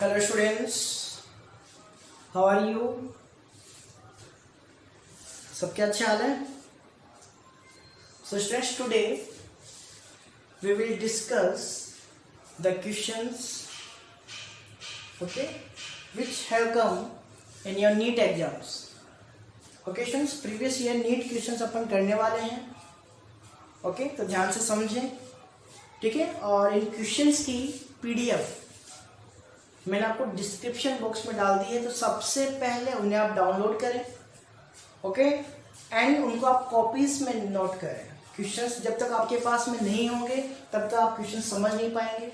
Hello students, how are you? सबके अच्छे हाल है? So students, today we will discuss the questions, okay, which have come in your NEET exams. Okay students, previous year NEET questions अपन करने वाले हैं. Okay, तो ध्यान से समझें, ठीक है. और इन क्वेश्चंस की PDF मैंने आपको डिस्क्रिप्शन बॉक्स में डाल दी है, तो सबसे पहले उन्हें आप डाउनलोड करें, ओके, एंड उनको आप कॉपीज में नोट करें. क्वेश्चंस जब तक आपके पास में नहीं होंगे तब तक आप क्वेश्चन समझ नहीं पाएंगे.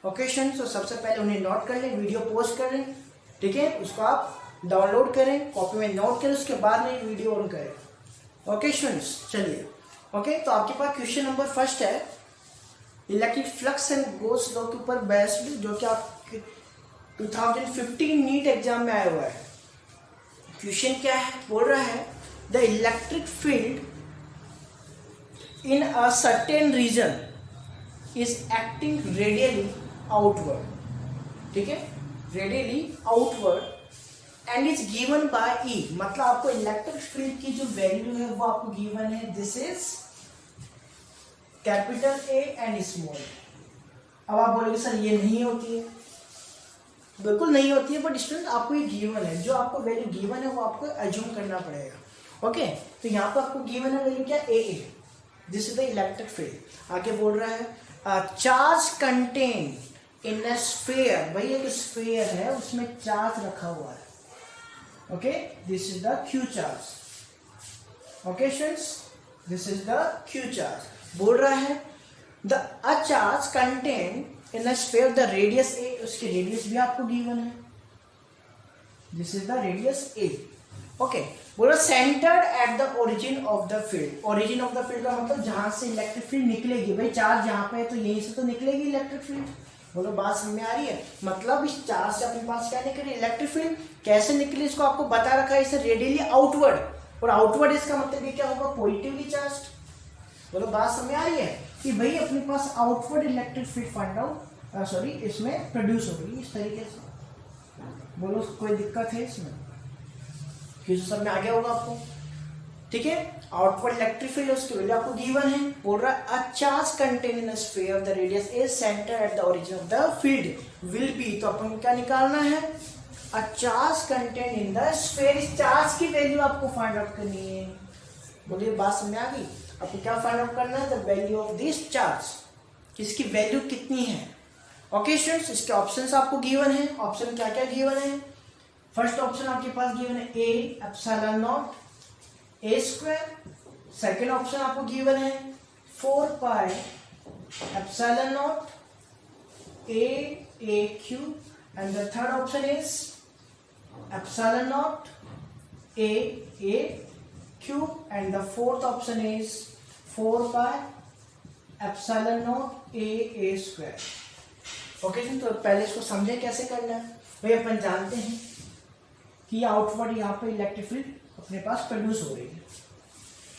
ओके स्टूडेंट्स, तो सबसे पहले उन्हें नोट कर लें, वीडियो पोस्ट कर लें, ठीक है, उसको आप डाउनलोड करें, कॉपी में नोट करें, उसके बाद में वीडियो ऑन करें. ओके स्टूडेंट्स, चलिए. ओके, तो आपके पास क्वेश्चन नंबर फर्स्ट है electric flux and goes law के ऊपर बेस्ड, जो कि आप 2015 नीट एग्जाम में आया हुआ है. क्वेश्चन क्या है, बोल रहा है the electric field in a certain region is acting radially outward, ठीक है, radially outward and is given by E. मतलब आपको इलेक्ट्रिक फील्ड की जो वैल्यू है वो आपको गिवन है. This is capital A and small. अब आप बोलोगे सर ये नहीं होती है, बिल्कुल नहीं होती है, बट स्टूडेंट आपको ये गिवन है, जो आपको वैल्यू गिवन है वो आपको एज्यूम करना पड़ेगा. ओके, तो यहाँ पर आपको गिवन है वैल्यू क्या, A. This is the electric field. आगे बोल रहा है charge contain in a sphere. भाई एक स्फीयर है, उसमें चार्ज रखा हुआ है. Okay, this is the Q charge. Okay students, this is the Q charge. बोल रहा है the a charge contain in sphere the radius A. उसकी रेडियस भी आपको गिवन है. This is the radius A. Okay, बोलो centred at the origin of the field. Origin of the field का मतलब जहां से इलेक्ट्रिक फील्ड निकलेगी. भाई चार्ज यहाँ पे है तो यहीं से तो निकलेगी इलेक्ट्रिक फील्ड. बोलो बात समझ में आ रही है. मतलब इस चार्ज से अपने पास क्या निकली, इलेक्ट्रिक फील्ड. कैसे निकली इसको आपको बता रखा है, इसे रेडियली आउटवर्ड. और आउटवर्ड इसका मतलब ये क्या होगा, पॉजिटिवली चार्ज. बोलो बात समझ में आ रही है कि भाई अपने पास outward electric field find out इसमें प्रोड्यूस हो रही है इस तरीके से. बोलो कोई दिक्कत है इसमें, क्योंकि सब में आ गया होगा आपको, ठीक है. आउटवर्ड इलेक्ट्रिक फील्ड उसकी वैल्यू आपको गिवन है. बोल रहा है अ charge contain in a sphere of the radius is centre at the origin of the field will be. तो अपन क्या निकालना है, अ charge contain in the sphere. इस चार्ज की वैल्यू आपको फाइंड आउट करनी है. बोलिए बात समझ आ गई. आपको क्या फाइंड आउट करना है, the value of this charge, इसकी वैल्यू कितनी है. ओके स्टूडेंट्स, इसके ऑप्शंस आपको गिवन है. ऑप्शन क्या क्या गिवन है. फर्स्ट ऑप्शन आपके पास गिवन है A epsilon not a square. Second option आपको गिवन है 4 pi epsilon not a cube. And the third option is epsilon not a cube. And the fourth option is 4 pi epsilon not a square. Okay, तो पहले इसको समझें कैसे करना है. भाई अपन जानते हैं कि आउटवर्ड यहाँ पे इलेक्ट्रिक फील्ड अपने पास प्रोड्यूस हो रही है,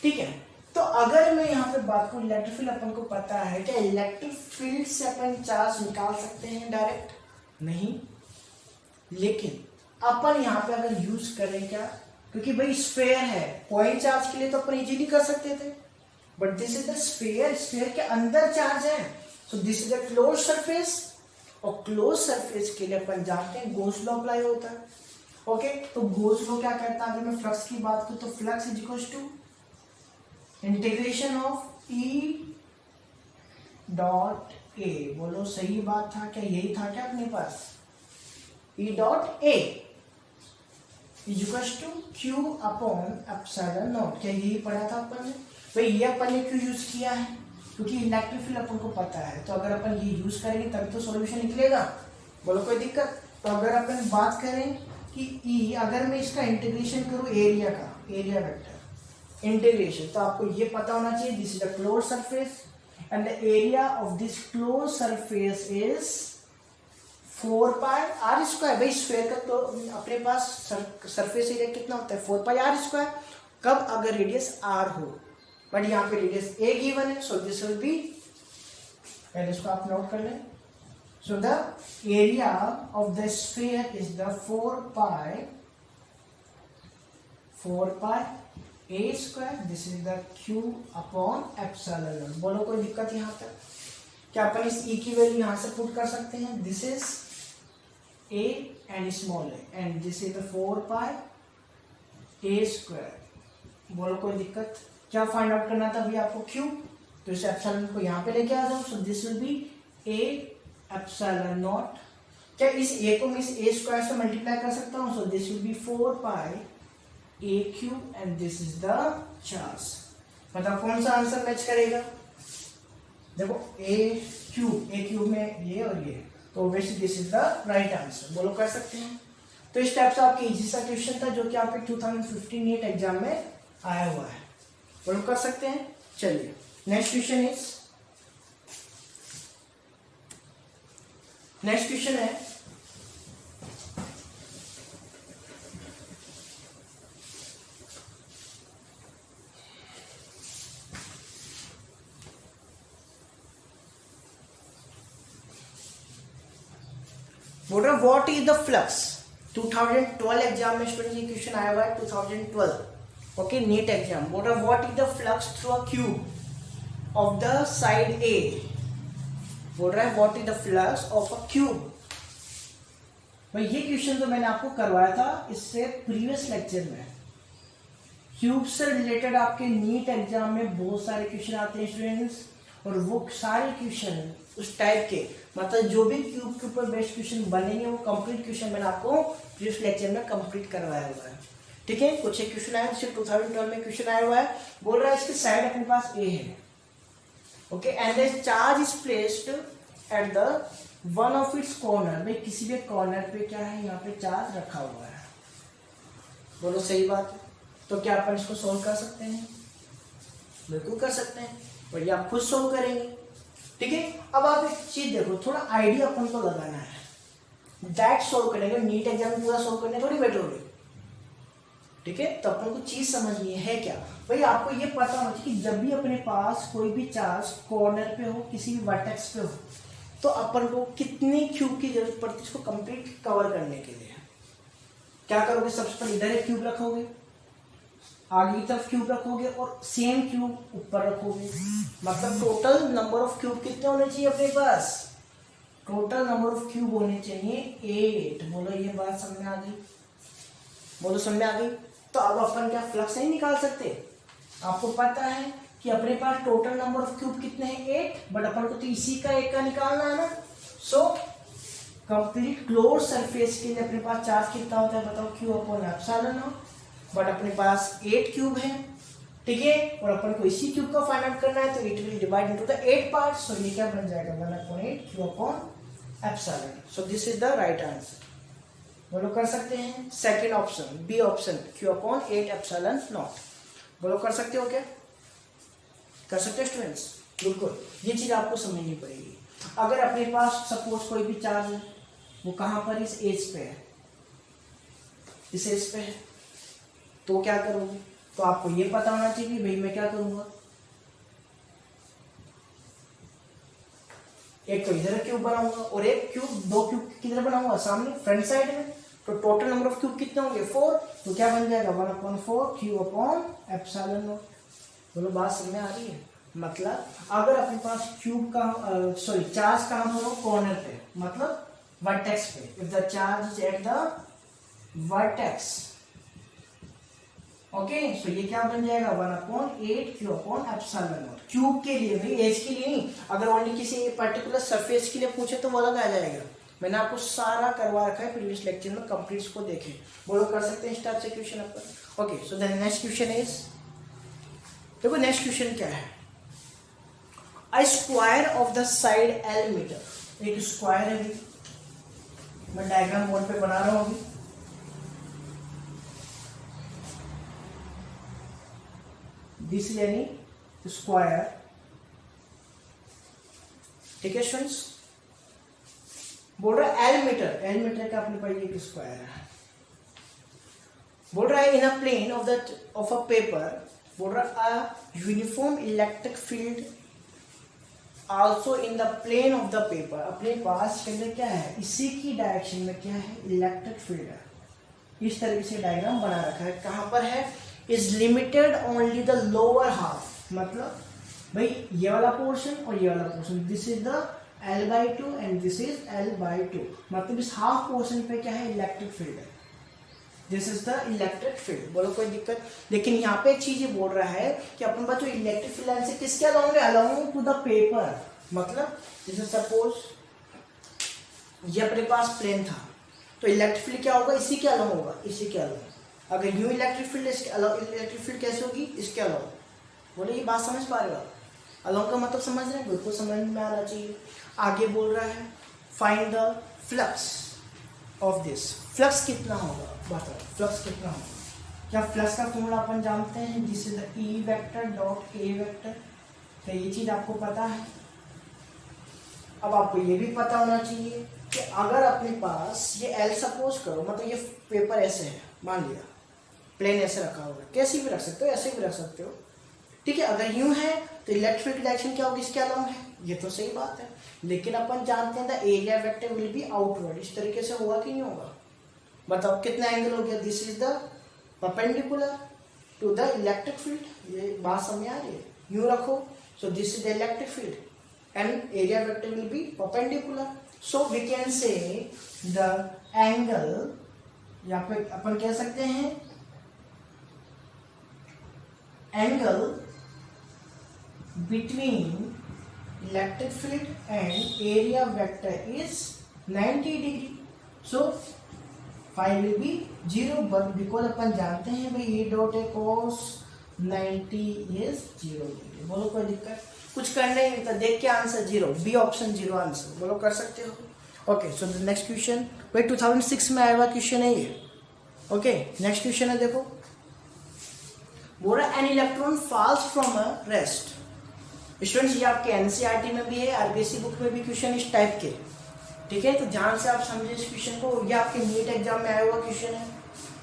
ठीक है. तो अगर मैं यहाँ पे बात करूँ, इलेक्ट्रिक फील्ड अपन को पता है, क्या इलेक्ट्रिक फील्ड से अपन चार्ज निकाल सकते हैं डायरेक्ट, नहीं. लेकिन अपन यहाँ पे अगर यूज करें क्या, क्योंकि भाई स्फीयर है, पॉइंट चार्ज के लिए तो अपन इजीली कर सकते थे, but this is the sphere. Sphere के अंदर चार्ज है, सो this is a close surface. और क्लोज सरफेस के लिए अपन जानते हैं गॉस लॉ अप्लाई होता है. ओके, तो गॉस लॉ क्या कहता है, अगर मैं फ्लक्स की बात करूं तो flux is equal to integration of E dot A. बोलो सही बात था क्या, यही था क्या अपने पास, E dot A is equal to Q upon epsilon naught. क्या यही पढ़ा था अपन ने. भाई ये अपन ने क्यों यूज किया है, क्योंकि इलेक्ट्रिक फील्ड अपन को पता है, तो अगर अपन ये यूज करेंगे तभी तो सॉल्यूशन निकलेगा. बोलो कोई दिक्कत. तो अगर अपन बात करें कि ई, अगर मैं इसका इंटीग्रेशन करूं एरिया का, एरिया वेक्टर इंटीग्रेशन, तो आपको ये पता होना चाहिए this is the close surface and the area of this close surface is 4 pi R square. भाई स्फीयर का तो अपने पास सरफेस एरिया कितना होता है, 4 पाई आर स्क्वायर. कब, अगर रेडियस आर हो, बट यहाँ पे रेडियस ए गिवन है, सो दिस विल बी, पहले इसको आप नोट कर लें, So the area of the sphere is the 4 pi a square. This is the q upon epsilon naught. बोलो कोई दिक्कत यहाँ तक? क्या अपन इस e की वैल्यू यहाँ से पुट कर सकते हैं? This is a and small a and this is the 4 pi a square. बोलो कोई दिक्कत? क्या फाइंड आउट करना था भैया आपको? q. तो इस एप्सिलॉन को यहाँ पे लेके आ जाओ. So this will B a epsilon naught. क्या इस a को मैं इस a स्क्वायर से मल्टीप्लाई कर सकता हूँ? सो this will B 4 pi a cube and this is the charge. मतलब कौन सा आंसर मैच करेगा? देखो a क्यूब में ये और ये, तो obviously this is the right answer. बोलो कर सकते हैं. तो इस टाइप से आपके इजी सा क्वेश्चन था जो कि आपके 2015 नीट एग्जाम में आया हुआ है. बोलो कर सकते हैं. चलिए नेक्स्ट क्वेश्चन है बोल रहा what is the flux. 2012 exam में स्टूडेंट ये क्वेश्चन आया हुआ है. 2012 ओके नीट एग्जाम. बोल रहा what is the flux through a cube of the side A. बोल रहा है what is the flux of a cube. भाई ये क्वेश्चन तो मैंने आपको करवाया था इससे प्रीवियस लेक्चर में. क्यूब से रिलेटेड आपके नीट एग्जाम में बहुत सारे क्वेश्चन आते हैं स्टूडेंट्स, और वो सारे क्वेश्चन उस टाइप के, मतलब जो भी क्यूब के ऊपर बेस्ड क्वेश्चन बनेंगे वो कंप्लीट क्वेश्चन मैंने आपको प्रीवियस लेक्चर में कंप्लीट करवाया हुआ है. ठीक है. कुछ एक क्वेश्चन आया जैसे 2012 में क्वेश्चन आया हुआ है. बोल रहा है इसकी साइड अपने पास ए है. Okay and the charge is placed at the one of its corner. भाई किसी भी कॉर्नर पे क्या है, यहाँ पे चार्ज रखा हुआ है. बोलो सही बात है. तो क्या अपन इसको सोल्व कर सकते हैं? बिल्कुल कर सकते हैं. और ये आप खुद सोल्व करेंगे. ठीक है. अब आप एक चीज देखो, थोड़ा आइडिया अपन को लगाना है. दैट सोल्व करेंगे नीट एग्जाम में पूरा सोल्व करने थोड़ी बेटर होगी. ठीक है. तो अपन को चीज समझनी है क्या. भाई आपको ये पता होना चाहिए कि जब भी अपने पास कोई भी चार्ज कॉर्नर पे हो, किसी भी वर्टेक्स पे हो, तो अपन को कितनी क्यूब की जरूरत पड़ती है इसको कंप्लीट कवर करने के लिए. क्या करोगे? सबसे पहले इधर एक क्यूब रखोगे, आगे की तरफ क्यूब रखोगे और सेम क्यूब ऊपर रखोगे. मतलब टोटल नंबर ऑफ क्यूब कितने होने चाहिए अपने पास? टोटल नंबर ऑफ क्यूब होने चाहिए 8. बोलो ये बात समझ में आ गई? बोलो समझ में आ गई? तो अब अपन क्या फ्लक्स नहीं निकाल सकते? आपको पता है कि अपने पास टोटल नंबर ऑफ क्यूब कितने हैं? 8. बट अपन को तो इसी का एक का निकालना है ना. सो कंप्लीट क्लोज सरफेस के लिए अपने पास चार्ज कितना होता है बताओ? Q upon epsilon not. But अपने पास 8 क्यूब है. ठीक है. और अपन को इसी क्यूब का फाइंड आउट करना है, तो it will divide into the 8 parts. So ये क्या बन जाएगा? 1/8 Q upon epsilon. So this is the right answer. बोलो कर सकते हैं. Second option, B option, Q upon 8 epsilon naught. बोलो कर सकते हो क्या? कर सकते हैं स्टूडेंट्स. बिल्कुल. ये चीज आपको समझनी पड़ेगी. अगर अपने पास सपोज कोई भी चार्ज है, वो कहां पर? इस एज पे है, इस एज पे है, तो क्या करोगे? तो आपको ये पता होना चाहिए कि भाई मैं क्या करूंगा. एक तो इधर क्यूब बनाऊंगा और एक क्यूब, दो क्यूब किधर बनाऊंगा? सामने फ्रंट साइड में. तो टोटल नंबर ऑफ क्यूब कितने होंगे? 4. तो क्या बन जाएगा? 1/4 क्यू अपॉन एप्सिलॉन नॉट. बोलो बात समझ में आ रही है? मतलब अगर अपने पास क्यूब का चार्ज कहाँ पर हो? कॉर्नर पे, मतलब वर्टेक्स पे. If the charge is at the vertex. Okay. So ये क्या बन जाएगा? 1/8 Q upon epsilon naught. Cube के लिए भाई, एज के लिए नहीं. अगर ओनली किसी पर्टिकुलर सरफेस के लिए पूछे तो वो अलग आ जाएगा. मैंने आपको सारा करवा रखा है प्रीवियस लेक्चर में, कंप्लीट को देखें. बोलो कर सकते हैं इस टाइप से क्वेश्चन अपन. Okay. So the next question is, देखो नेक्स्ट क्वेश्चन क्या है. A square of the side L meter. एक स्क्वायर है, मैं डायग्राम बोर्ड पे बना रहा हूं अभी. This is any square. ठीक है स्टूडेंट्स. बोल रहा है L मीटर. L मीटर का अपने पास एक स्क्वायर है. बोल रहा है in a plane of a paper. बोल रहा है uniform electric field also in the plane of the paper, अपने पास के अंदर क्या है, इसी की डायरेक्शन में क्या है, इलेक्ट्रिक फील्ड है। इस तरीके से डायग्राम बना रखा है। कहाँ पर है, is limited only the lower half, मतलब भाई ये वाला पोर्शन और ये वाला portion, this is the L/2 and this is L/2, मतलब इस हाफ पोर्शन पे क्या है, इलेक्ट्रिक फील्ड है। This is the electric field. बोलो कोई दिक्कत। लेकिन यहाँ पे एक चीज ये बोल रहा है कि अपन बात जो इलेक्ट्रिक फील्ड लाइन से किसके अलाउंग है, अलाउंग टू द पेपर, मतलब जैसे सपोज ये अपने पास प्लेन था तो इलेक्ट्रिक फील्ड क्या होगा, इसी के अलाउंग होगा, इसी के अलाउंग। अगर न्यू इलेक्ट्रिक फील्ड इसके अलाउंग, इलेक्ट्रिक फील्ड कैसे होगी, इसके अलाउंग। बोले ये बात समझ पा रहे हो आप, अलाउंग का मतलब समझ रहे हैं, बिल्कुल समझ में आना चाहिए। आगे बोल रहा है find the flux of this, flux कितना होगा बताओ, फ्लक्स कितना होगा। क्या फ्लक्स का फॉर्मूला अपन जानते हैं, this is the E vector dot A vector, तो ये चीज आपको पता है। अब आपको ये भी पता होना चाहिए कि अगर अपने पास ये L सपोज करो, मतलब ये पेपर ऐसे है, मान लिया प्लेन ऐसे रखा होगा, कैसे भी रख सकते हो, ऐसे भी रख सकते हो, ठीक है। अगर यूं है तो इलेक्ट्रिक फील्ड डायरेक्शन क्या होगी, इसके अलाउंग है, ये तो सही बात है। लेकिन अपन जानते हैं the area vector will B outward, इस तरीके से होगा कि नहीं होगा, बताओ कितना एंगल हो गया, this is the perpendicular to the electric field. ये बात समझ आ रही है, यूं रखो, so this is the electric field and area vector will be perpendicular, so we can say the angle, यहाँ पे अपन कह सकते हैं angle between electric field and area vector is 90 degree, so phi will be 0, but because अपन जानते हैं भाई A dot A cos 90 is 0 degree. बोलो कोई दिक्कत, कुछ करने नहीं था, देख के आंसर 0, बी ऑप्शन 0 आंसर, बोलो कर सकते हो। Okay, so the next question, भाई 2006 में आया हुआ क्वेश्चन है ये। ओके, नेक्स्ट क्वेश्चन है, देखो बोल रहा है an electron falls from a rest. Students ये आपके एनसीईआरटी में भी है, आरबीएससी बुक में भी क्वेश्चन इस टाइप के, ठीक है। तो ध्यान से आप समझे इस क्वेश्चन को, ये आपके नीट एग्जाम में आया हुआ क्वेश्चन है।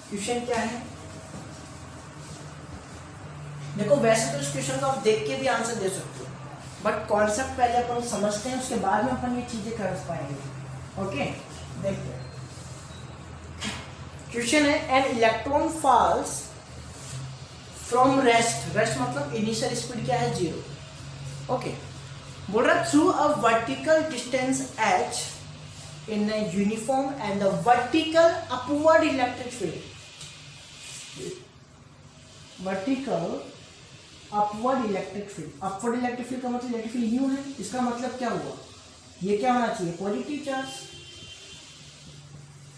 क्वेश्चन क्या है, देखो वैसे तो इस क्वेश्चन को आप देख के भी आंसर दे सकते हो, बट कॉन्सेप्ट पहले अपन समझते हैं, उसके बाद में अपन ये चीजें कर पाएंगे। ओके, देखते हैं क्वेश्चन है an electron falls from rest, rest मतलब इनिशियल स्पीड क्या है, 0। ओके, बोल रहा through a vertical distance h in a uniform and the vertical upward electric field, vertical upward electric field, upward electric field का मतलब electric field new है, इसका मतलब क्या हुआ, ये क्या होना चाहिए, positive charge,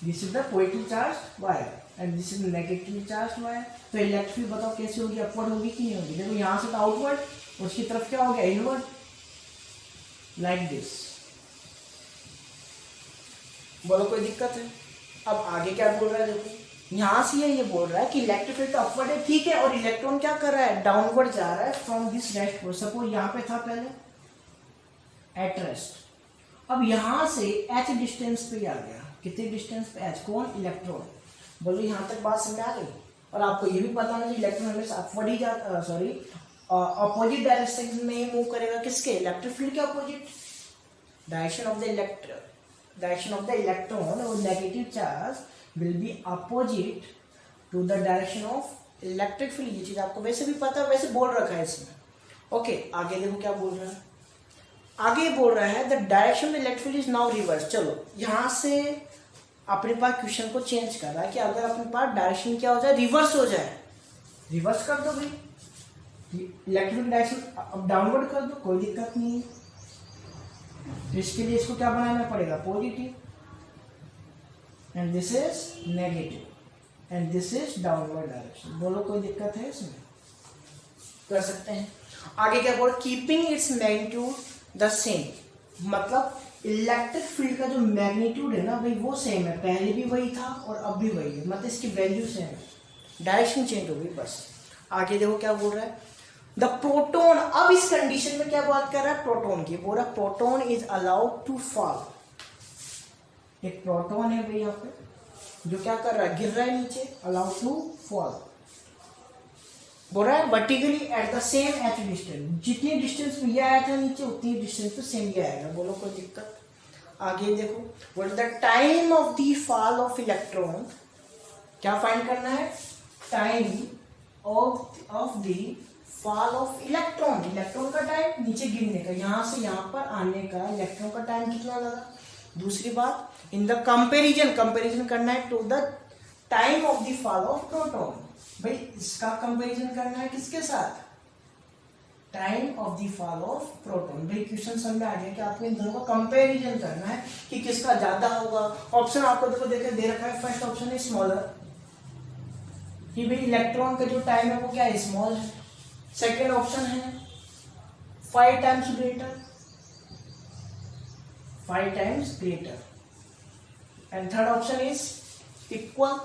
this is the positive charge wire and this is negative charge wire. तो इलेक्ट्रिक फील्ड बताओ कैसे होगी, अपवर्ड होगी कि नहीं होगी, देखो यहाँ से तो आउटवर्ड, उसकी तरफ क्या हो गया, इनवर्ड, लाइक दिस। बोलो कोई दिक्कत है। अब आगे क्या बोल रहा है, देखो यहाँ से ये बोल रहा है कि इलेक्ट्रिक फील्ड तो अपवर्ड है, ठीक है, और इलेक्ट्रॉन क्या कर रहा है, डाउनवर्ड जा रहा है from this rest post. Suppose यहाँ पे था पहले एट रेस्ट, अब यहाँ से h डिस्टेंस पे आ गया, कितने डिस्टेंस पे, h, कौन, इलेक्ट्रॉन। बोलो यहाँ तक बात समझ आ गई। और आपको ये भी पता होना चाहिए इलेक्ट्रॉन हमेशा अपवर्ड ही जा, सॉरी अपोजिट डायरेक्शन में ही मूव करेगा, किसके, इलेक्ट्रिक फील्ड के opposite, direction of the electron, direction of the electron or negative charge will be opposite to the direction of electric field। ये चीज आपको वैसे भी पता है, वैसे बोल रखा है इसमें। ओके, आगे देखो क्या बोल रहा है, आगे बोल रहा है the direction of electric field is now reverse. चलो यहाँ से अपने पास क्वेश्चन को चेंज कर रहा है कि अगर अपने पास डायरेक्शन क्या हो जाए, रिवर्स हो जाए, रिवर्स कर दो भाई, इलेक्ट्रिक डायरेक्शन अब डाउनवर्ड कर दो, कोई दिक्कत नहीं है। तो इसके लिए इसको क्या बनाना पड़ेगा, positive, and this is negative, and this is downward direction. बोलो कोई दिक्कत है इसमें, कर सकते हैं। आगे क्या बोल, keeping its magnitude the same, मतलब इलेक्ट्रिक फील्ड का जो मैग्नीट्यूड है ना भाई वो सेम है, पहले भी वही था और अब भी वही है, मतलब इसकी वैल्यू सेम है, डायरेक्शन चेंज हो गई बस। आगे देखो क्या बोल रहा है, द प्रोटोन, अब इस कंडीशन में क्या बात कर रहा है, प्रोटोन की, बोल रहा proton is allowed to fall. एक प्रोटोन है भाई यहाँ पे जो क्या कर रहा है, गिर रहा है नीचे, अलाउड टू फॉल। बोल रहा है vertically at the same H distance, जितनी डिस्टेंस में ये आया था नीचे उतनी डिस्टेंस पे सेम ये आएगा। बोलो कोई दिक्कत? आगे देखो, what is the time of the fall of electron, क्या फाइंड करना है? Time of the fall of electron, electron का टाइम नीचे गिरने का, यहां से यहां पर आने का इलेक्ट्रॉन का टाइम कितना लगा। दूसरी बात, इन द कंपेरिजन करना है to the time of the fall of proton. भाई इसका कंपेरिजन करना है किसके साथ? Time of the fall of proton. भाई क्वेश्चन समझ में आ गया कि आपको इन दोनों का कंपेरिजन करना है कि किसका ज्यादा होगा। ऑप्शन आपको देखो दे रखा है, फर्स्ट ऑप्शन है स्मॉलर, कि भाई इलेक्ट्रॉन का जो टाइम है वो क्या है? स्मॉल है। सेकेंड ऑप्शन है 5 times greater, 5 times greater. And third option is equal,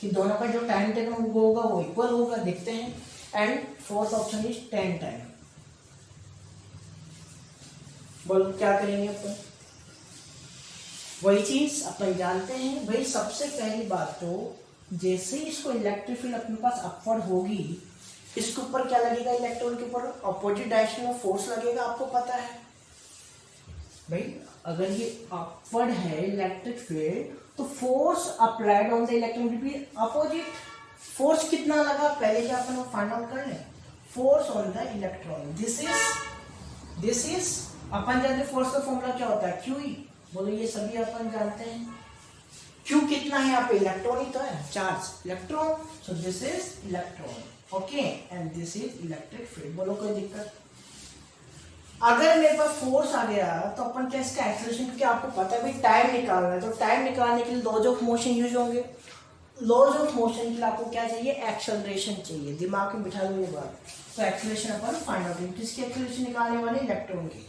कि दोनों का जो टाइम टेकन वो होगा वो इक्वल होगा, देखते हैं। And fourth option is 10 time. बोलो क्या करेंगे अपन? वही चीज अपन जानते हैं भाई। सबसे पहली बात तो जैसे ही इसको इलेक्ट्रिक फील्ड अपने पास अपवर्ड होगी, इसके ऊपर क्या लगेगा? इलेक्ट्रॉन के ऊपर अपोजिट डायरेक्शन में फोर्स लगेगा, आपको पता है भाई। अगर ये अपवर्ड है इलेक्ट्रिक फील्ड, तो force applied on the electron will be opposite. Force कितना लगा पहले क्या अपन फाइंड आउट कर लें। Force on the electron, this is अपन जानते फोर्स का फॉर्मूला क्या होता है? QE। बोलो ये सभी अपन जानते हैं। Q कितना है यहाँ पे? इलेक्ट्रॉन ही तो है, charge electron. So this is electron, okay, and this is electric field. बोलो कोई दिक्कत? अगर मेरे पास फोर्स आ गया तो अपन क्या इसका एक्सेलरेशन, क्योंकि आपको पता है भाई टाइम निकालना है, तो टाइम निकालने के लिए लॉज ऑफ मोशन यूज होंगे। लॉज ऑफ मोशन के लिए आपको क्या चाहिए? एक्सेलरेशन चाहिए। दिमाग में बिठा लो ये बात। तो एक्सेलरेशन अपन फाइंड आउट करेंगे। किसकी एक्सेलरेशन निकालने वाले? इलेक्ट्रॉन की।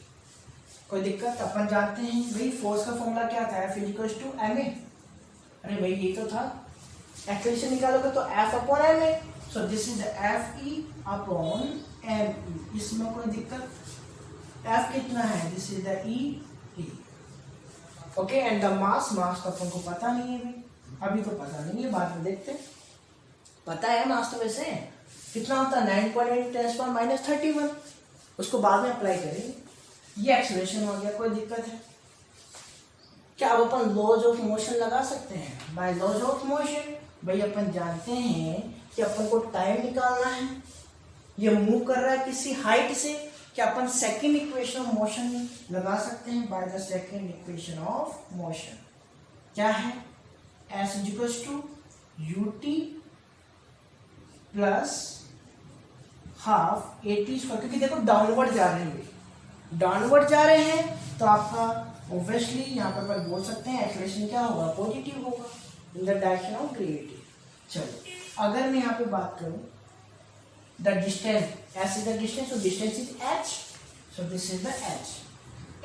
कोई दिक्कत? अपन जानते हैं भाई फोर्स का फॉर्मूला क्या था? F = ma। अरे भाई ये तो था। एक्सेलरेशन निकालोगे तो F/ma। So this is Fe/me। इसमें कोई दिक्कत? F कितना है? This is the E। Okay, and the mass तो अपन को पता नहीं है भाई, अभी तो पता नहीं है, बाद में देखते हैं। पता है मास तो वैसे कितना होता है? 9.8 × 10⁻31। उसको बाद में अप्लाई करेंगे। ये एक्सेलरेशन हो गया। कोई दिक्कत है क्या? अब अपन लॉज ऑफ मोशन लगा सकते हैं। बाय लॉज ऑफ मोशन भाई अपन जानते हैं कि अपन को टाइम निकालना है, ये मूव कर रहा है किसी हाइट से, क्या अपन सेकेंड इक्वेशन ऑफ मोशन लगा सकते हैं। By the second equation of motion क्या है? S = ut plus half AT², क्योंकि देखो डाउनवर्ड जा रहे हैं, डाउनवर्ड जा रहे हैं तो आपका ऑब्वियसली यहाँ पर बोल सकते हैं एक्सेलरेशन क्या होगा? पॉजिटिव होगा, in the direction of gravity. चलो अगर मैं यहाँ पे बात करूँ the distance, S is the distance, so distance is h, so this is the h।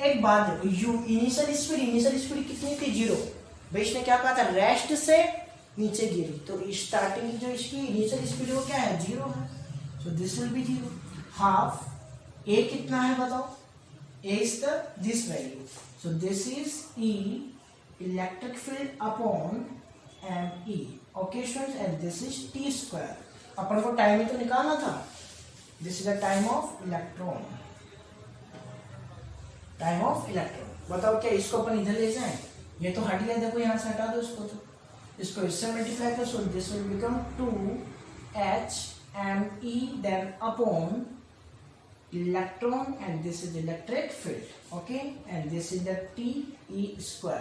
एक बात देखो, u इनिशियल स्पीड कितनी थी? 0। भाई इसने क्या कहा था? रेस्ट से नीचे गिरी, तो स्टार्टिंग जो इसकी इनिशियल स्पीड वो क्या है? 0 है। सो this will be 0। Half a कितना है बताओ? a is the this value, so this is E electric field upon me। okay students, and this is T²। अपन को टाइम ही तो निकालना था। This is the time of electron, time of electron. बताओ क्या इसको अपन इधर ले जाएं? ये तो हट गया, देखो यहाँ से हटा दो इसको, तो इसको इससे मल्टीप्लाई करो, सो this will become 2hme then upon electron, and this is electric field, okay, and this is the Te²।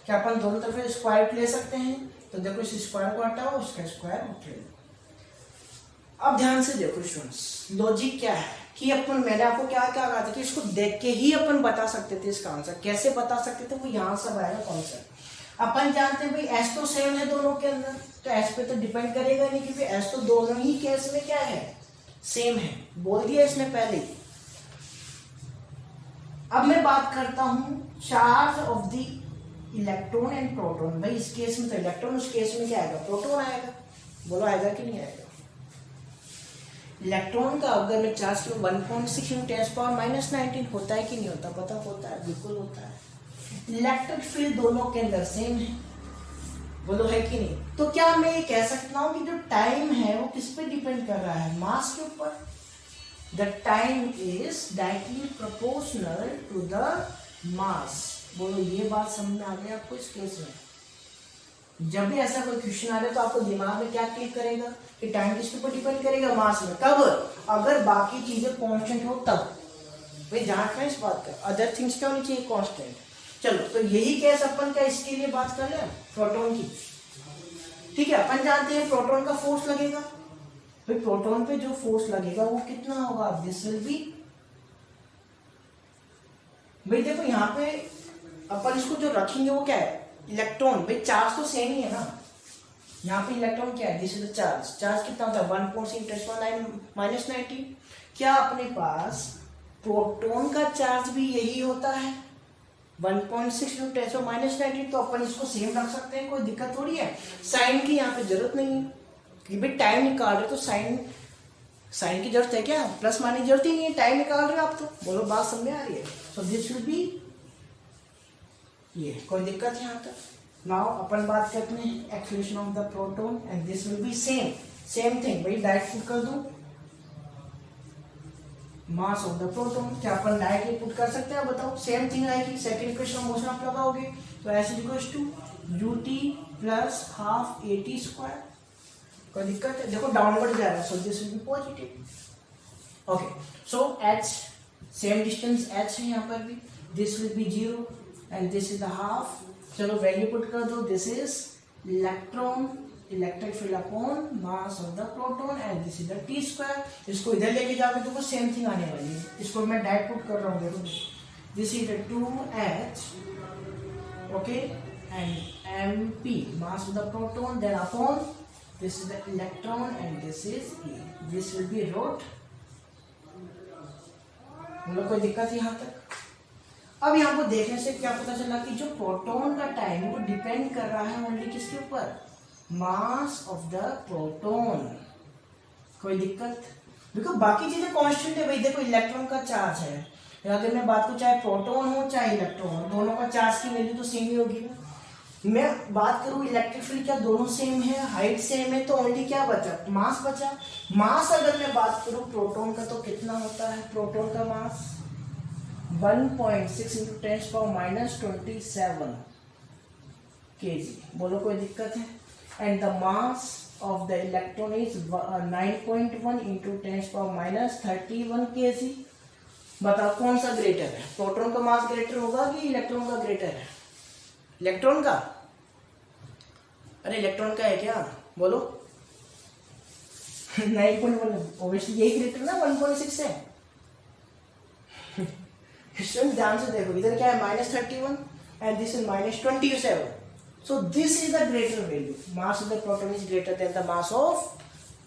क्या अपन दोनों तरफ स्क्वायर ले सकते हैं? तो देखो इस स्क्वायर को हटाओ, इसका स्क्वायर उठे। अब ध्यान से देखो स्टूडेंट्स, लॉजिक क्या है कि अपन, मैंने आपको क्या क्या कहा था कि इसको देख के ही अपन बता सकते थे इसका आंसर। कैसे बता सकते थे? वो यहाँ सब आएगा कॉन्सेप्ट। अपन जानते हैं भाई एस तो सेम है दोनों के अंदर, तो एस पे तो डिपेंड करेगा नहीं, क्योंकि एस तो दोनों ही केस में क्या है? सेम है। बोल दिया इसने पहले। अब मैं बात करता हूं charge of the electron and proton. भाई इस केस में तो इलेक्ट्रॉन, उस केस में क्या आएगा? प्रोटॉन आएगा। बोलो आएगा कि नहीं आएगा? इलेक्ट्रॉन का अगर मैं चार्ज करूं 1.6 × 10⁻19 होता है कि नहीं होता? पता होता है, बिल्कुल होता है। इलेक्ट्रिक फील्ड दोनों के अंदर सेम है, बोलो है कि नहीं? तो क्या मैं ये कह सकता हूँ कि जो टाइम है वो किस पे डिपेंड कर रहा है? मास के ऊपर। The time is directly proportional to the mass. बोलो ये बात समझ में आ गई आपको इस केस में? जब भी ऐसा कोई क्वेश्चन आ रहा है तो आपको दिमाग में क्या क्लिक करेगा कि टाइम किसके ऊपर डिपेंड करेगा? मास में। कब? अगर बाकी चीजें कांस्टेंट हो तब। भाई ध्यान रखना इस बात का, अदर थिंग्स क्या होनी चाहिए? कांस्टेंट। चलो तो यही केस अपन क्या इसके लिए बात कर रहे हैं? प्रोटॉन की। ठीक है, अपन जानते हैं प्रोटॉन का फोर्स लगेगा। भाई प्रोटॉन पे जो फोर्स लगेगा वो कितना होगा? दिस विल बी, भाई देखो यहाँ पे अपन इसको जो रखेंगे वो क्या है? इलेक्ट्रॉन। भाई चार्ज तो सेम ही है ना। यहाँ पे इलेक्ट्रॉन क्या है? This is the charge. Charge कितना होता है? 1.6 × 10⁻⁹ क्या अपने पास प्रोटॉन का चार्ज भी यही होता है? 1.6 × 10⁻⁹। तो अपन इसको सेम रख सकते हैं, कोई दिक्कत थोड़ी है। साइन की यहाँ पे जरूरत नहीं है कि भाई टाइम निकाल रहे तो साइन की जरूरत है क्या? प्लस माइनस की जरूरत ही नहीं है, टाइम निकाल रहे हो आप तो। बोलो बात समझ में आ रही है? सो दिस विल बी ये, कोई दिक्कत है यहाँ तक? नाउ अपन बात करते हैं acceleration of the proton and this will B same thing. भाई डायरेक्ट पुट कर दूं मास ऑफ द प्रोटॉन। क्या अपन डायरेक्टली पुट कर सकते हैं? बताओ। सेम थिंग आएगी। सेकंड इक्वेशन ऑफ मोशन आप लगाओगे तो s = ut + ½ at²। कोई दिक्कत है? देखो डाउनवर्ड जा रहा है, सो this will B positive. Okay, so h same distance h है यहाँ पर भी। This will be 0 and this is the half. चलो वैल्यू पुट कर दो। This is electron, electric field upon mass of the proton and this is the t²। इसको इधर लेके जाओगे तो वो सेम थिंग आने वाली है। इसको मैं डायरेक्ट पुट कर रहा हूँ, देखो। This is the 2h, okay, and mp mass of the proton, then upon this is the electron and this is E. This will be root। मतलब कोई दिक्कत है यहाँ तक? अब यहाँ को देखने से क्या पता चला कि जो प्रोटॉन का टाइम वो डिपेंड कर रहा है ओनली किसके ऊपर? मास ऑफ द प्रोटॉन। कोई दिक्कत? देखो बाकी चीजें कांस्टेंट है। भाई देखो इलेक्ट्रॉन का चार्ज है, अगर मैं बात को चाहे प्रोटॉन हो चाहे इलेक्ट्रॉन हो, दोनों का चार्ज की वैल्यू तो सेम ही होगी ना। मैं बात करूं इलेक्ट्रिक फील्ड, क्या दोनों सेम है? हाइट सेम है, तो ओनली क्या बचा? मास बचा। मास अगर मैं बात करूं प्रोटॉन का तो कितना होता है? प्रोटॉन का मास 1.6 × 10⁻27 kg। बोलो कोई दिक्कत है? And the mass of the electron is 9.1 × 10⁻31 kg। बताओ कौन सा ग्रेटर है? प्रोटॉन का मास ग्रेटर होगा कि इलेक्ट्रॉन का ग्रेटर है? इलेक्ट्रॉन का। अरे इलेक्ट्रॉन का है क्या? बोलो। 9.1 ऑब्वियसली यही ग्रेटर ना 1.6 है। स्टूडेंट ध्यान से देखो, इधर क्या है? -31 and this is -27। So this is the greater value. Mass of the proton is greater than the mass of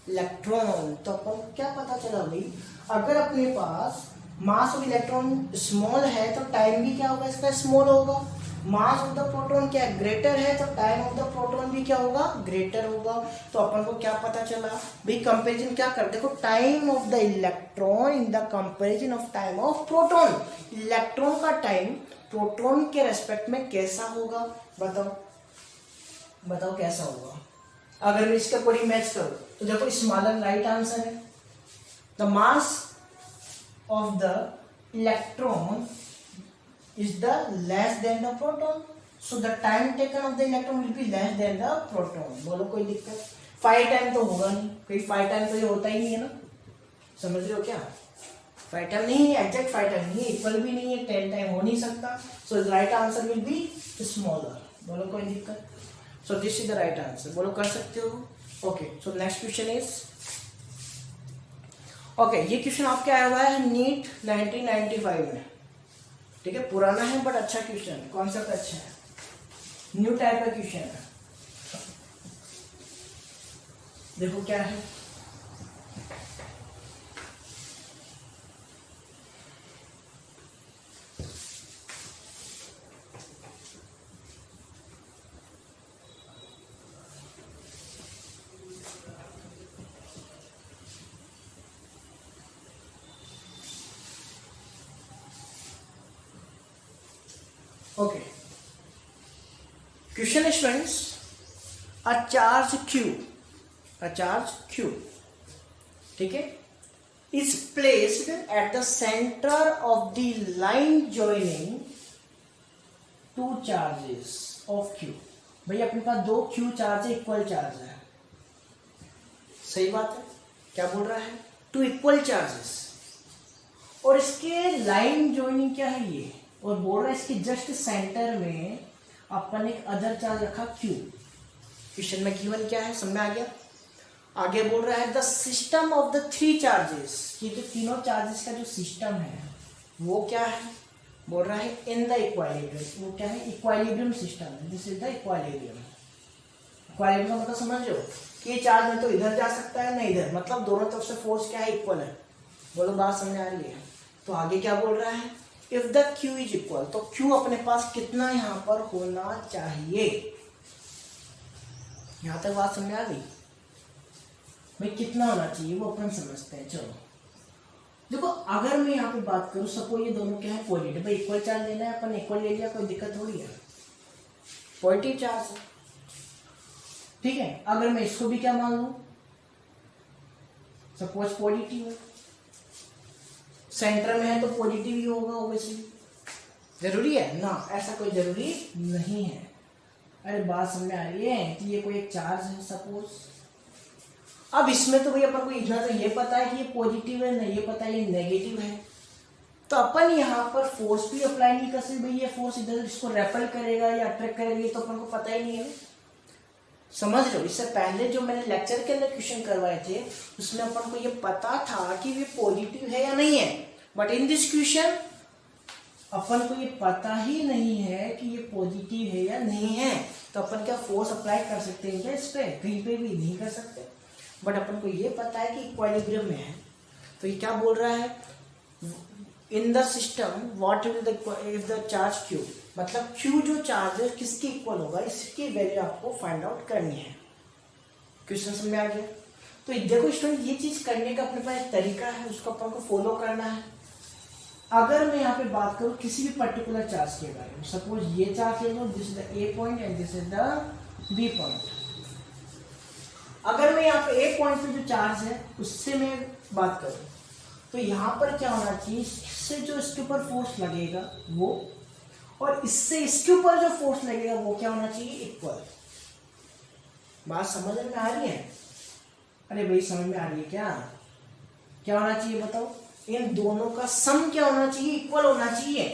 electron. तो अपन क्या पता चला भाई, अगर अपने पास मास ऑफ इलेक्ट्रॉन स्मॉल है तो टाइम भी क्या होगा? इसका स्मॉल होगा। मास ऑफ द प्रोटॉन क्या ग्रेटर है तो टाइम ऑफ द प्रोटॉन भी क्या होगा? ग्रेटर होगा। तो अपन को क्या पता चला भाई? कंपैरिजन क्या कर, देखो time of the electron in the comparison of time of proton. Electron का टाइम प्रोटॉन के रेस्पेक्ट में कैसा होगा? बताओ कैसा होगा? अगर मैं इसके अकॉर्डिंग मैच करूं तो देखो स्मॉलर राइट आंसर है। The mass of the electron is the less than the proton, so the time taken of the electron will be less than the proton। बोलो कोई दिक्कत? 5 टाइम तो होगा नहीं, कोई 5 टाइम तो ये होता ही नहीं है ना। समझ रहे हो क्या? 5 टाइम नहीं है, एग्जैक्ट 5 टाइम नहीं है, इक्वल भी नहीं है, 10 टाइम हो नहीं सकता। So right answer will be smaller. बोलो कोई दिक्कत? So this is the right answer. बोलो कर सकते हो? Okay, so next question is, okay ये क्वेश्चन आपके आया हुआ है नीट 1995 में। ठीक है, पुराना है बट अच्छा क्वेश्चन, कॉन्सेप्ट अच्छा है, न्यू टाइप का क्वेश्चन है। देखो क्या है, okay question students, a charge Q, ठीक है, is placed at the center of the line joining two charges of Q। भाई अपने पास दो Q चार्ज है, इक्वल चार्ज है, सही बात है, क्या बोल रहा है, टू इक्वल चार्जेस, और इसके लाइन जॉइनिंग क्या है ये, और बोल रहा है इसके जस्ट सेंटर में अपन एक अदर चार्ज रखा Q। क्वेश्चन में गिवन क्या है, समझ में आ गया। आगे बोल रहा है the system of the three charges, ये जो तीनों चार्जेस का जो सिस्टम है वो क्या है, बोल रहा है इन द इक्वालिब्रियम, वो क्या है, इक्वालिब्रियम सिस्टम है, दिस इज द इक्वालिब्रियम। इक्वालिब्रियम का मतलब समझ लो कि ये चार्ज में तो इधर जा सकता है ना इधर, मतलब दोनों तरफ से फोर्स क्या है, इक्वल है। बोलो बात समझ आ रही है। तो आगे क्या बोल रहा है, if the Q is equal, तो Q अपने पास कितना यहाँ पर होना चाहिए, यहाँ तक बात समझ आ गई भाई, कितना होना चाहिए वो अपन समझते हैं। चलो देखो, अगर मैं यहाँ पे बात करूँ, सपोज ये दोनों क्या है, पॉजिटिव, भाई इक्वल चार्ज लेना है, अपन इक्वल ले लिया, कोई दिक्कत थोड़ी है, पॉजिटिव चार्ज है, ठीक है। अगर मैं इसको भी क्या मान लूं, सपोज पॉजिटिव है, सेंटर में है तो पॉजिटिव ही होगा ऑब्वियसली, जरूरी है ना, ऐसा कोई जरूरी नहीं है। अरे बात समझ में आ रही है कि ये कोई एक चार्ज है सपोज, अब इसमें तो भाई अपन को इतना तो ये पता है कि ये पॉजिटिव है, नहीं ये पता है ये नेगेटिव है, तो अपन यहाँ पर फोर्स भी अप्लाई नहीं कर सकते, भाई ये फोर्स इधर इसको रेपल करेगा या अट्रैक्ट करेगा, ये तो अपन को पता ही नहीं है, समझ लो। इससे पहले जो मैंने लेक्चर के अंदर क्वेश्चन करवाए थे उसमें अपन को ये पता था कि ये पॉजिटिव है या नहीं है, बट इन दिस क्वेश्चन अपन को ये पता ही नहीं है कि ये पॉजिटिव है या नहीं है, तो अपन क्या फोर्स अप्लाई कर सकते हैं क्या इस पे, कहीं पे भी नहीं कर सकते, बट अपन को ये पता है कि इक्विलिब्रियम में है। तो ये क्या बोल रहा है, in the system what will the if the charge Q, मतलब Q जो चार्ज है किसके इक्वल होगा, इसकी वैल्यू आपको फाइंड आउट करनी है। क्वेश्चन समझ में आ गया। तो देखो स्टूडेंट, ये चीज करने का अपने पास एक तरीका है, उसको अपन को फॉलो करना है। अगर मैं यहाँ पे बात करूँ किसी भी पर्टिकुलर चार्ज के बारे में, सपोज ये चार्ज ले लो, this is the A point and this is the B point. अगर मैं यहाँ पे A पॉइंट पे जो चार्ज है उससे मैं बात करूँ, तो यहाँ पर क्या होना चाहिए, इससे जो इसके ऊपर फोर्स लगेगा वो, और इससे इसके ऊपर जो फोर्स लगेगा वो क्या होना चाहिए, इक्वल। बात समझ में आ रही है? अरे भाई समझ में आ रही है क्या, क्या होना चाहिए बताओ, इन दोनों का सम क्या होना चाहिए, इक्वल होना चाहिए,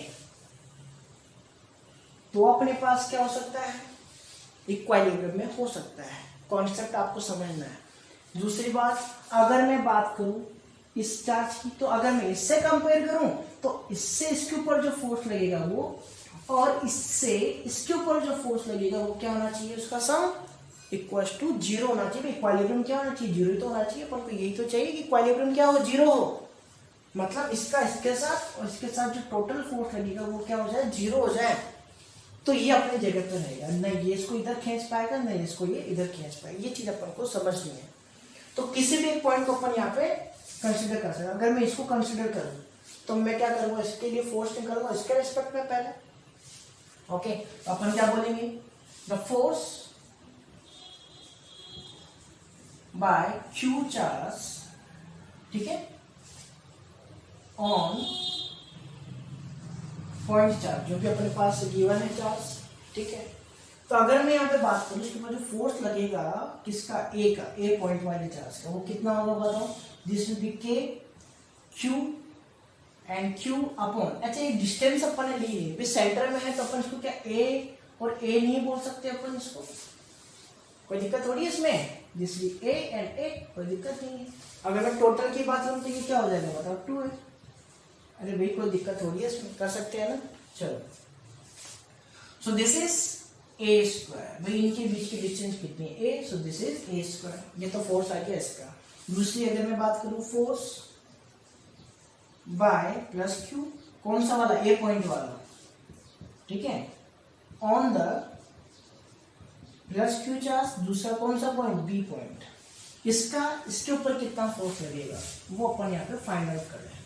तो अपने पास क्या हो सकता है, इक्विलिब्रियम में हो सकता है। कॉन्सेप्ट आपको समझना है। दूसरी बात, अगर मैं बात करूं इस चार्ज की, तो अगर मैं इससे कंपेयर करूं तो इससे इसके ऊपर जो फोर्स लगेगा वो, और इससे इसके ऊपर जो फोर्स लगेगा वो क्या होना चाहिए, उसका सम इक्वल टू 0 होना चाहिए। इक्विलिब्रियम क्या होना चाहिए, 0 तो होना चाहिए, पर तो यही तो चाहिए कि इक्विलिब्रियम क्या हो, 0 हो, मतलब इसका इसके साथ और इसके साथ जो टोटल फोर्स लगेगा वो क्या हो जाए, 0 हो जाए, तो ये अपनी जगह पर रहेगा, नहीं ये इसको इधर खींच पाएगा, नहीं इसको ये इधर खींच पाएगा। ये चीज अपन को समझनी है। तो किसी भी एक पॉइंट को अपन यहाँ पे कंसिडर कर सकते हैं। अगर मैं इसको कंसिडर करूँ तो मैं क्या करूँगा, इसके लिए फोर्स निकालूंगा इसके रिस्पेक्ट में पहले, ओके। तो अपन क्या बोलेंगे, the force by Q charge, ठीक है, ऑन पॉइंट चार्ज, जो भी अपने पास गिवन है चार्ज, ठीक है। तो अगर मैं यहाँ पे बात करूँ, इसके बाद जो फोर्स लगेगा किसका, A का, A पॉइंट वाले चार्ज का, वो कितना होगा बताओ, this will be K Q and Q upon, अच्छा ये डिस्टेंस अपन ने ली है, सेंटर में है तो अपन इसको क्या A और A नहीं बोल सकते अपन इसको, कोई दिक्कत थोड़ी है इसमें, this will A and A, कोई दिक्कत नहीं है। अगर मैं टोटल की बात करूँ तो ये क्या हो जाएगा बताओ, 2 है। अरे भाई कोई दिक्कत हो रही है इसमें, कर सकते हैं ना, चलो। सो दिस इज A स्क्वायर, भाई इनके बीच की डिस्टेंस कितनी है, A, so this is A square, ये तो फोर्स आ गया इसका। दूसरी अगर मैं बात करूं, फोर्स बाय प्लस Q, कौन सा वाला, A पॉइंट वाला, ठीक है, on the plus Q charge, दूसरा कौन सा पॉइंट, B पॉइंट, इसका इसके ऊपर कितना फोर्स लगेगा वो अपन यहाँ पे फाइंड आउट कर रहे हैं।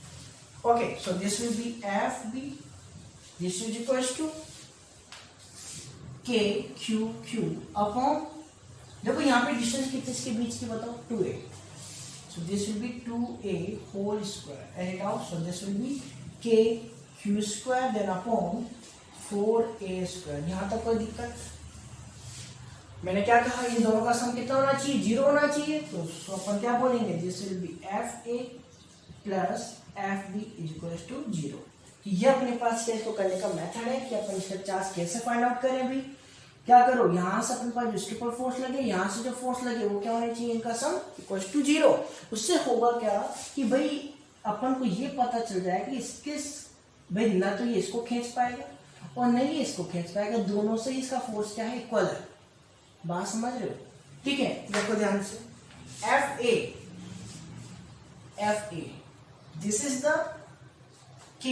Okay, so this will be FB. This is equals to KQQ upon देखो यहाँ पे डिस्टेंस कितने इसके बीच की बताओ, 2a, so this will be 2a whole square and it also this will be k q square then upon 4a square। यहाँ तक कोई दिक्कत? मैंने क्या कहा, इन दोनों का सम कितना होना चाहिए, 0 होना चाहिए, तो अपन क्या बोलेंगे, this will be fa plus fb equals to 0। तो ये अपने पास इसको करने का मेथड है कि अपन इसका चार्ज कैसे फाइंड आउट करें भाई। क्या करो, यहाँ से अपने पास जिसके ऊपर फोर्स लगे, यहाँ से जो फोर्स लगे वो क्या होना चाहिए, इनका सम इक्वल्स टू 0। उससे होगा क्या कि भाई अपन को ये पता चल जाएगा कि इसके भाई ना तो ये इसको खींच पाएगा और नहीं ये इसको खींच पाएगा, दोनों से इसका फोर्स क्या है, इक्वल है। बात समझ रहे हो? ठीक है, देखो ध्यान से, FA this is the K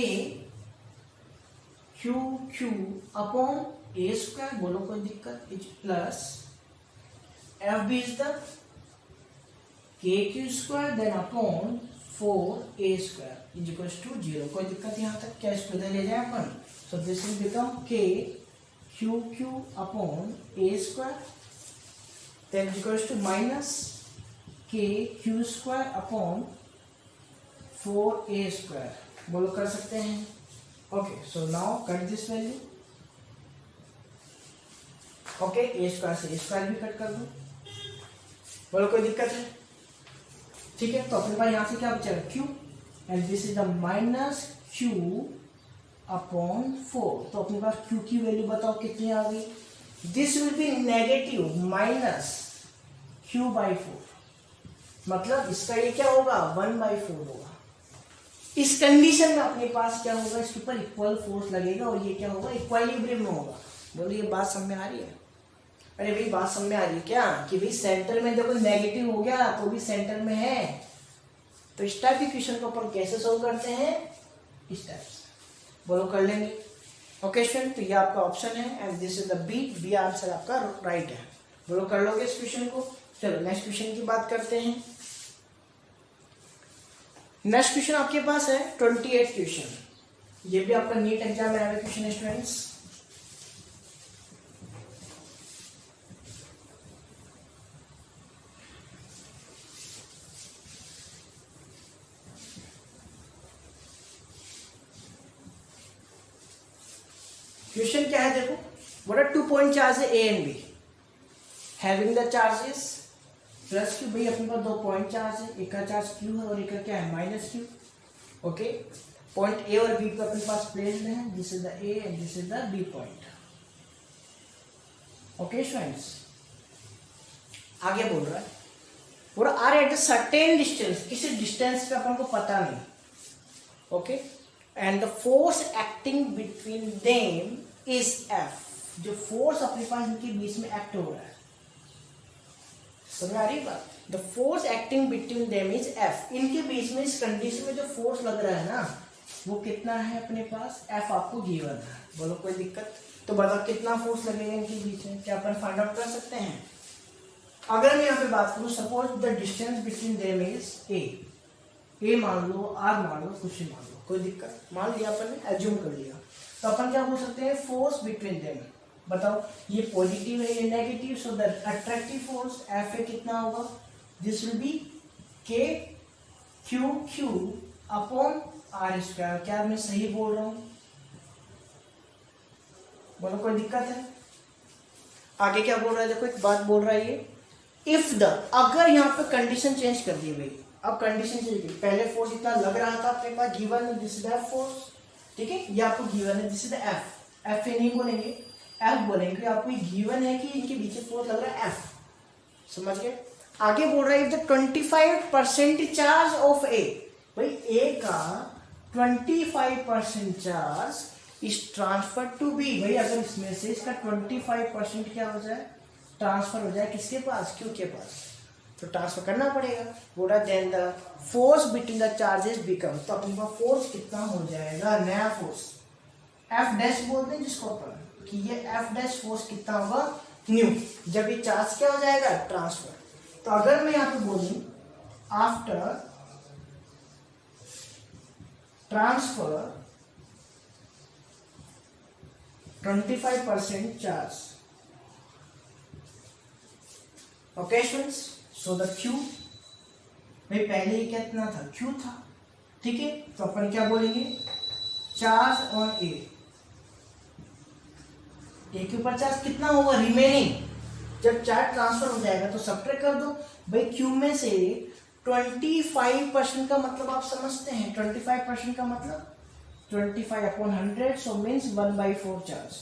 Q upon a square, बोलो कोई दिक्कत, is plus FB is the KQ square then upon 4a square is equals to 0। कोई दिक्कत यहाँ तक? क्या इसको इधर ले जाए अपन, so this will become K Q upon a square then equals to minus k q square upon 4a square। बोलो कर सकते हैं? Okay, so now cut this value. Okay, a square से a स्क्वायर भी कट कर दो, बोलो कोई दिक्कत है? ठीक है, तो अपने पास यहाँ से क्या बचेगा, q and this is the minus q upon 4। तो अपने पास q की वैल्यू बताओ कितनी आ गई, this will B negative minus q by 4, मतलब इसका ये क्या होगा, 1/4 होगा। इस कंडीशन में अपने पास क्या होगा, इसके ऊपर इक्वल फोर्स लगेगा और ये क्या होगा, इक्विलिब्रियम में होगा। बोलिए बात समझ में आ रही है? अरे भाई बात समझ में आ रही है क्या, कि भाई सेंटर में देखो नेगेटिव हो गया तो भी सेंटर में है, तो इस टाइप की क्वेश्चन को अपन कैसे सोल्व करते हैं, इस टाइप से। बोलो कर लेंगे? ओके स्टूडेंट, तो ये आपका ऑप्शन है and this is the B answer आपका राइट है। बोलो कर लोगे इस क्वेश्चन को? चलो नेक्स्ट क्वेश्चन की बात करते हैं। नेक्स्ट क्वेश्चन आपके पास है 28 क्वेश्चन, ये भी आपका नीट एग्जाम में आया क्वेश्चन है स्टूडेंट्स। क्वेश्चन क्या है देखो, what are 2 point charge है A and B having the charges plus Q. भाई अपने पास 2 पॉइंट चार्ज है, एक का चार्ज क्यू है और एक का क्या है, minus Q. Okay, point A और बी पे अपने पास प्लेस्ड है, this is the A and this is the B point. Okay students, आगे बोल रहा है पूरा are at a certain distance, किसी डिस्टेंस का अपन को पता नहीं। Okay, and the force acting between them is F, जो फोर्स अपने पास इनके बीच में एक्ट हो रहा है, समझ आ रही बात? The force acting between them is F, इनके बीच में इस कंडीशन में जो फोर्स लग रहा है ना वो कितना है अपने पास, एफ आपको गिवन है। बोलो कोई दिक्कत? तो बताओ कितना फोर्स लगेगा इनके बीच में, क्या अपन फाइंड आउट कर सकते हैं? अगर मैं यहाँ पे बात करूँ, suppose the distance between them is a मान लो, आर मान लो, कुछ ही मान लो, कोई दिक्कत, मान लिया अपन ने, एज्यूम कर लिया। तो अपन क्या बोल सकते हैं, फोर्स बिटवीन देम। बताओ ये पॉजिटिव है, ये negative, so the attractive force F A कितना होगा, दिस विल बी के क्यू अपॉन आर स्क्वायर। क्या मैं सही बोल रहा हूँ? बोलो कोई दिक्कत है? आगे क्या बोल रहा है देखो, एक बात बोल रहा है ये, इफ द, अगर यहाँ पे कंडीशन चेंज कर दी भाई, अब कंडीशन चेंज की, पहले फोर्स इतना लग रहा था अपने पास, गिवन है दिस इज द फोर्स, ठीक है, ये आपको गिवन है this is the F. F A नहीं बोलेंगे, एफ बोलेंगे, आपको गिवन है कि इनके बीच फोर्स लग रहा है एफ, समझ गए? आगे बोल रहा है if the 25% charge of A, भाई ए का 25% charge is transfer to B. भाई अगर इसमें से इसका 25% क्या हो जाए, ट्रांसफर हो जाए किसके पास, क्यू के पास, तो ट्रांसफर करना पड़ेगा। बोल रहा then the force between the charges become, तो अपने पास फोर्स कितना हो जाएगा, नया फोर्स एफ डैश बोलते हैं जिसको अपन, कि ये एफ डैश फोर्स कितना होगा, न्यू, जब ये चार्ज क्या हो जाएगा, ट्रांसफर। तो अगर मैं यहाँ पे बोलूं after transfer 25% charge, okay students, so the Q, भाई पहले ये कितना था, क्यू था, ठीक है। तो अपन क्या बोलेंगे, चार्ज ऑन ए के ऊपर चार्ज कितना होगा, रिमेनिंग। जब चार्ज ट्रांसफर हो जाएगा तो सब्ट्रैक्ट कर दो। भाई क्यू में से 25% का मतलब आप समझते हैं, 25% का मतलब 25/100, सो मीन्स 1/4 चार्ज।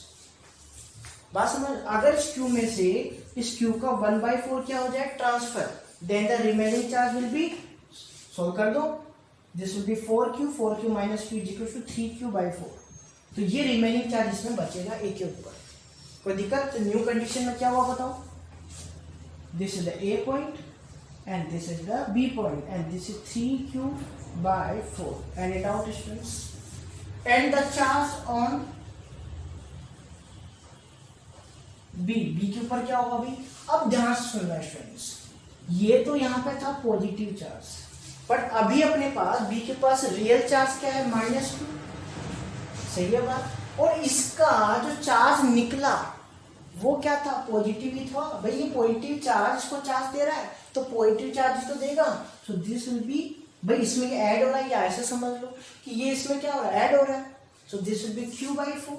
बात समझ, अगर इस क्यू में से इस क्यू का 1/4 क्या हो जाए, transfer, then the remaining charge will be, solve कर दो, this will be 4Q minus Q equal to 3Q/4। तो ये रिमेनिंग चार्ज इसमें बचेगा ए के ऊपर। कोई दिक्कत? तो न्यू कंडीशन में क्या हुआ बताओ, this is the A point and this is the B point and this is 3Q/4 and it out students, and the charge on B के ऊपर क्या होगा भाई। अब ध्यान से सुनना स्टूडेंट्स, ये तो यहाँ पे था पॉजिटिव चार्ज, बट अभी अपने पास B के पास रियल चार्ज क्या है, -2, सही है बात। और इसका जो चार्ज निकला वो क्या था, पॉजिटिव ही था। भाई ये पॉजिटिव चार्ज इसको चार्ज दे रहा है तो पॉजिटिव चार्ज तो देगा, सो दिस विल बी, भाई इसमें ऐड हो रहा है, या ऐसे समझ लो कि ये इसमें क्या हो रहा है, ऐड हो रहा है, सो दिस विल बी Q/4।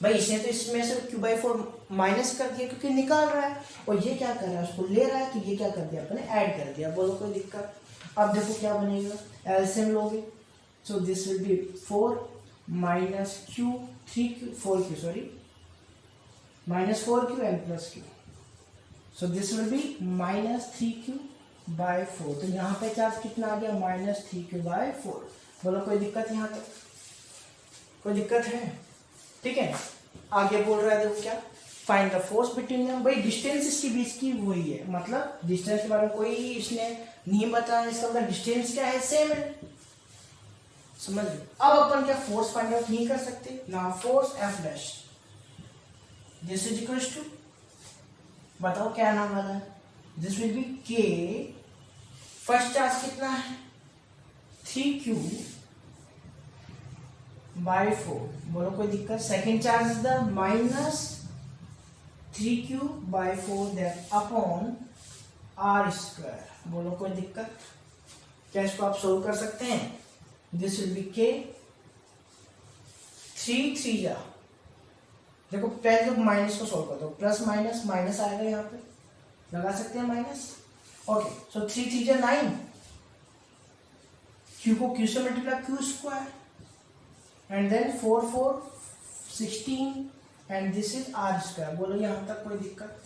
भाई इसने तो इसमें से Q/4 माइनस कर दिया क्योंकि निकाल रहा है, और ये क्या कर रहा है, उसको ले रहा है, तो ये क्या कर दिया अपने, ऐड कर दिया। बोलो कोई दिक्कत? अब देखो क्या बनेगा, एलसीएम लोगे, सो this will B 4 minus Q 3Q 4Q sorry minus 4Q and plus Q, so this will be minus 3Q/4। तो यहाँ पे चार्ज कितना आ गया, -3Q/4। बोलो कोई दिक्कत यहाँ तक, कोई दिक्कत है? ठीक है, आगे बोल रहा है देखो क्या, find the force between them. भाई डिस्टेंस इसके बीच की वही है, मतलब डिस्टेंस के बारे में कोई इसने नहीं बताया, इसका मतलब डिस्टेंस क्या है, सेम है, समझ लो। अब अपन क्या फोर्स फाइंड आउट नहीं कर सकते ना, force F dash this is equal to, बताओ क्या नाम वाला है, this will be K, first charge कितना है 3Q/4, बोलो कोई दिक्कत? Second charge is the -3Q/4 that upon R², बोलो कोई दिक्कत? क्या इसको आप सोल्व कर सकते हैं? दिस विल बी K 3 जा, देखो पहले तो माइनस को सोल्व कर दो, प्लस माइनस माइनस आएगा, यहाँ पे लगा सकते हैं माइनस, ओके। सो 3 जा 9, Q को Q से multiply Q² and then 4 16 and this is R²। बोलो यहाँ तक कोई दिक्कत?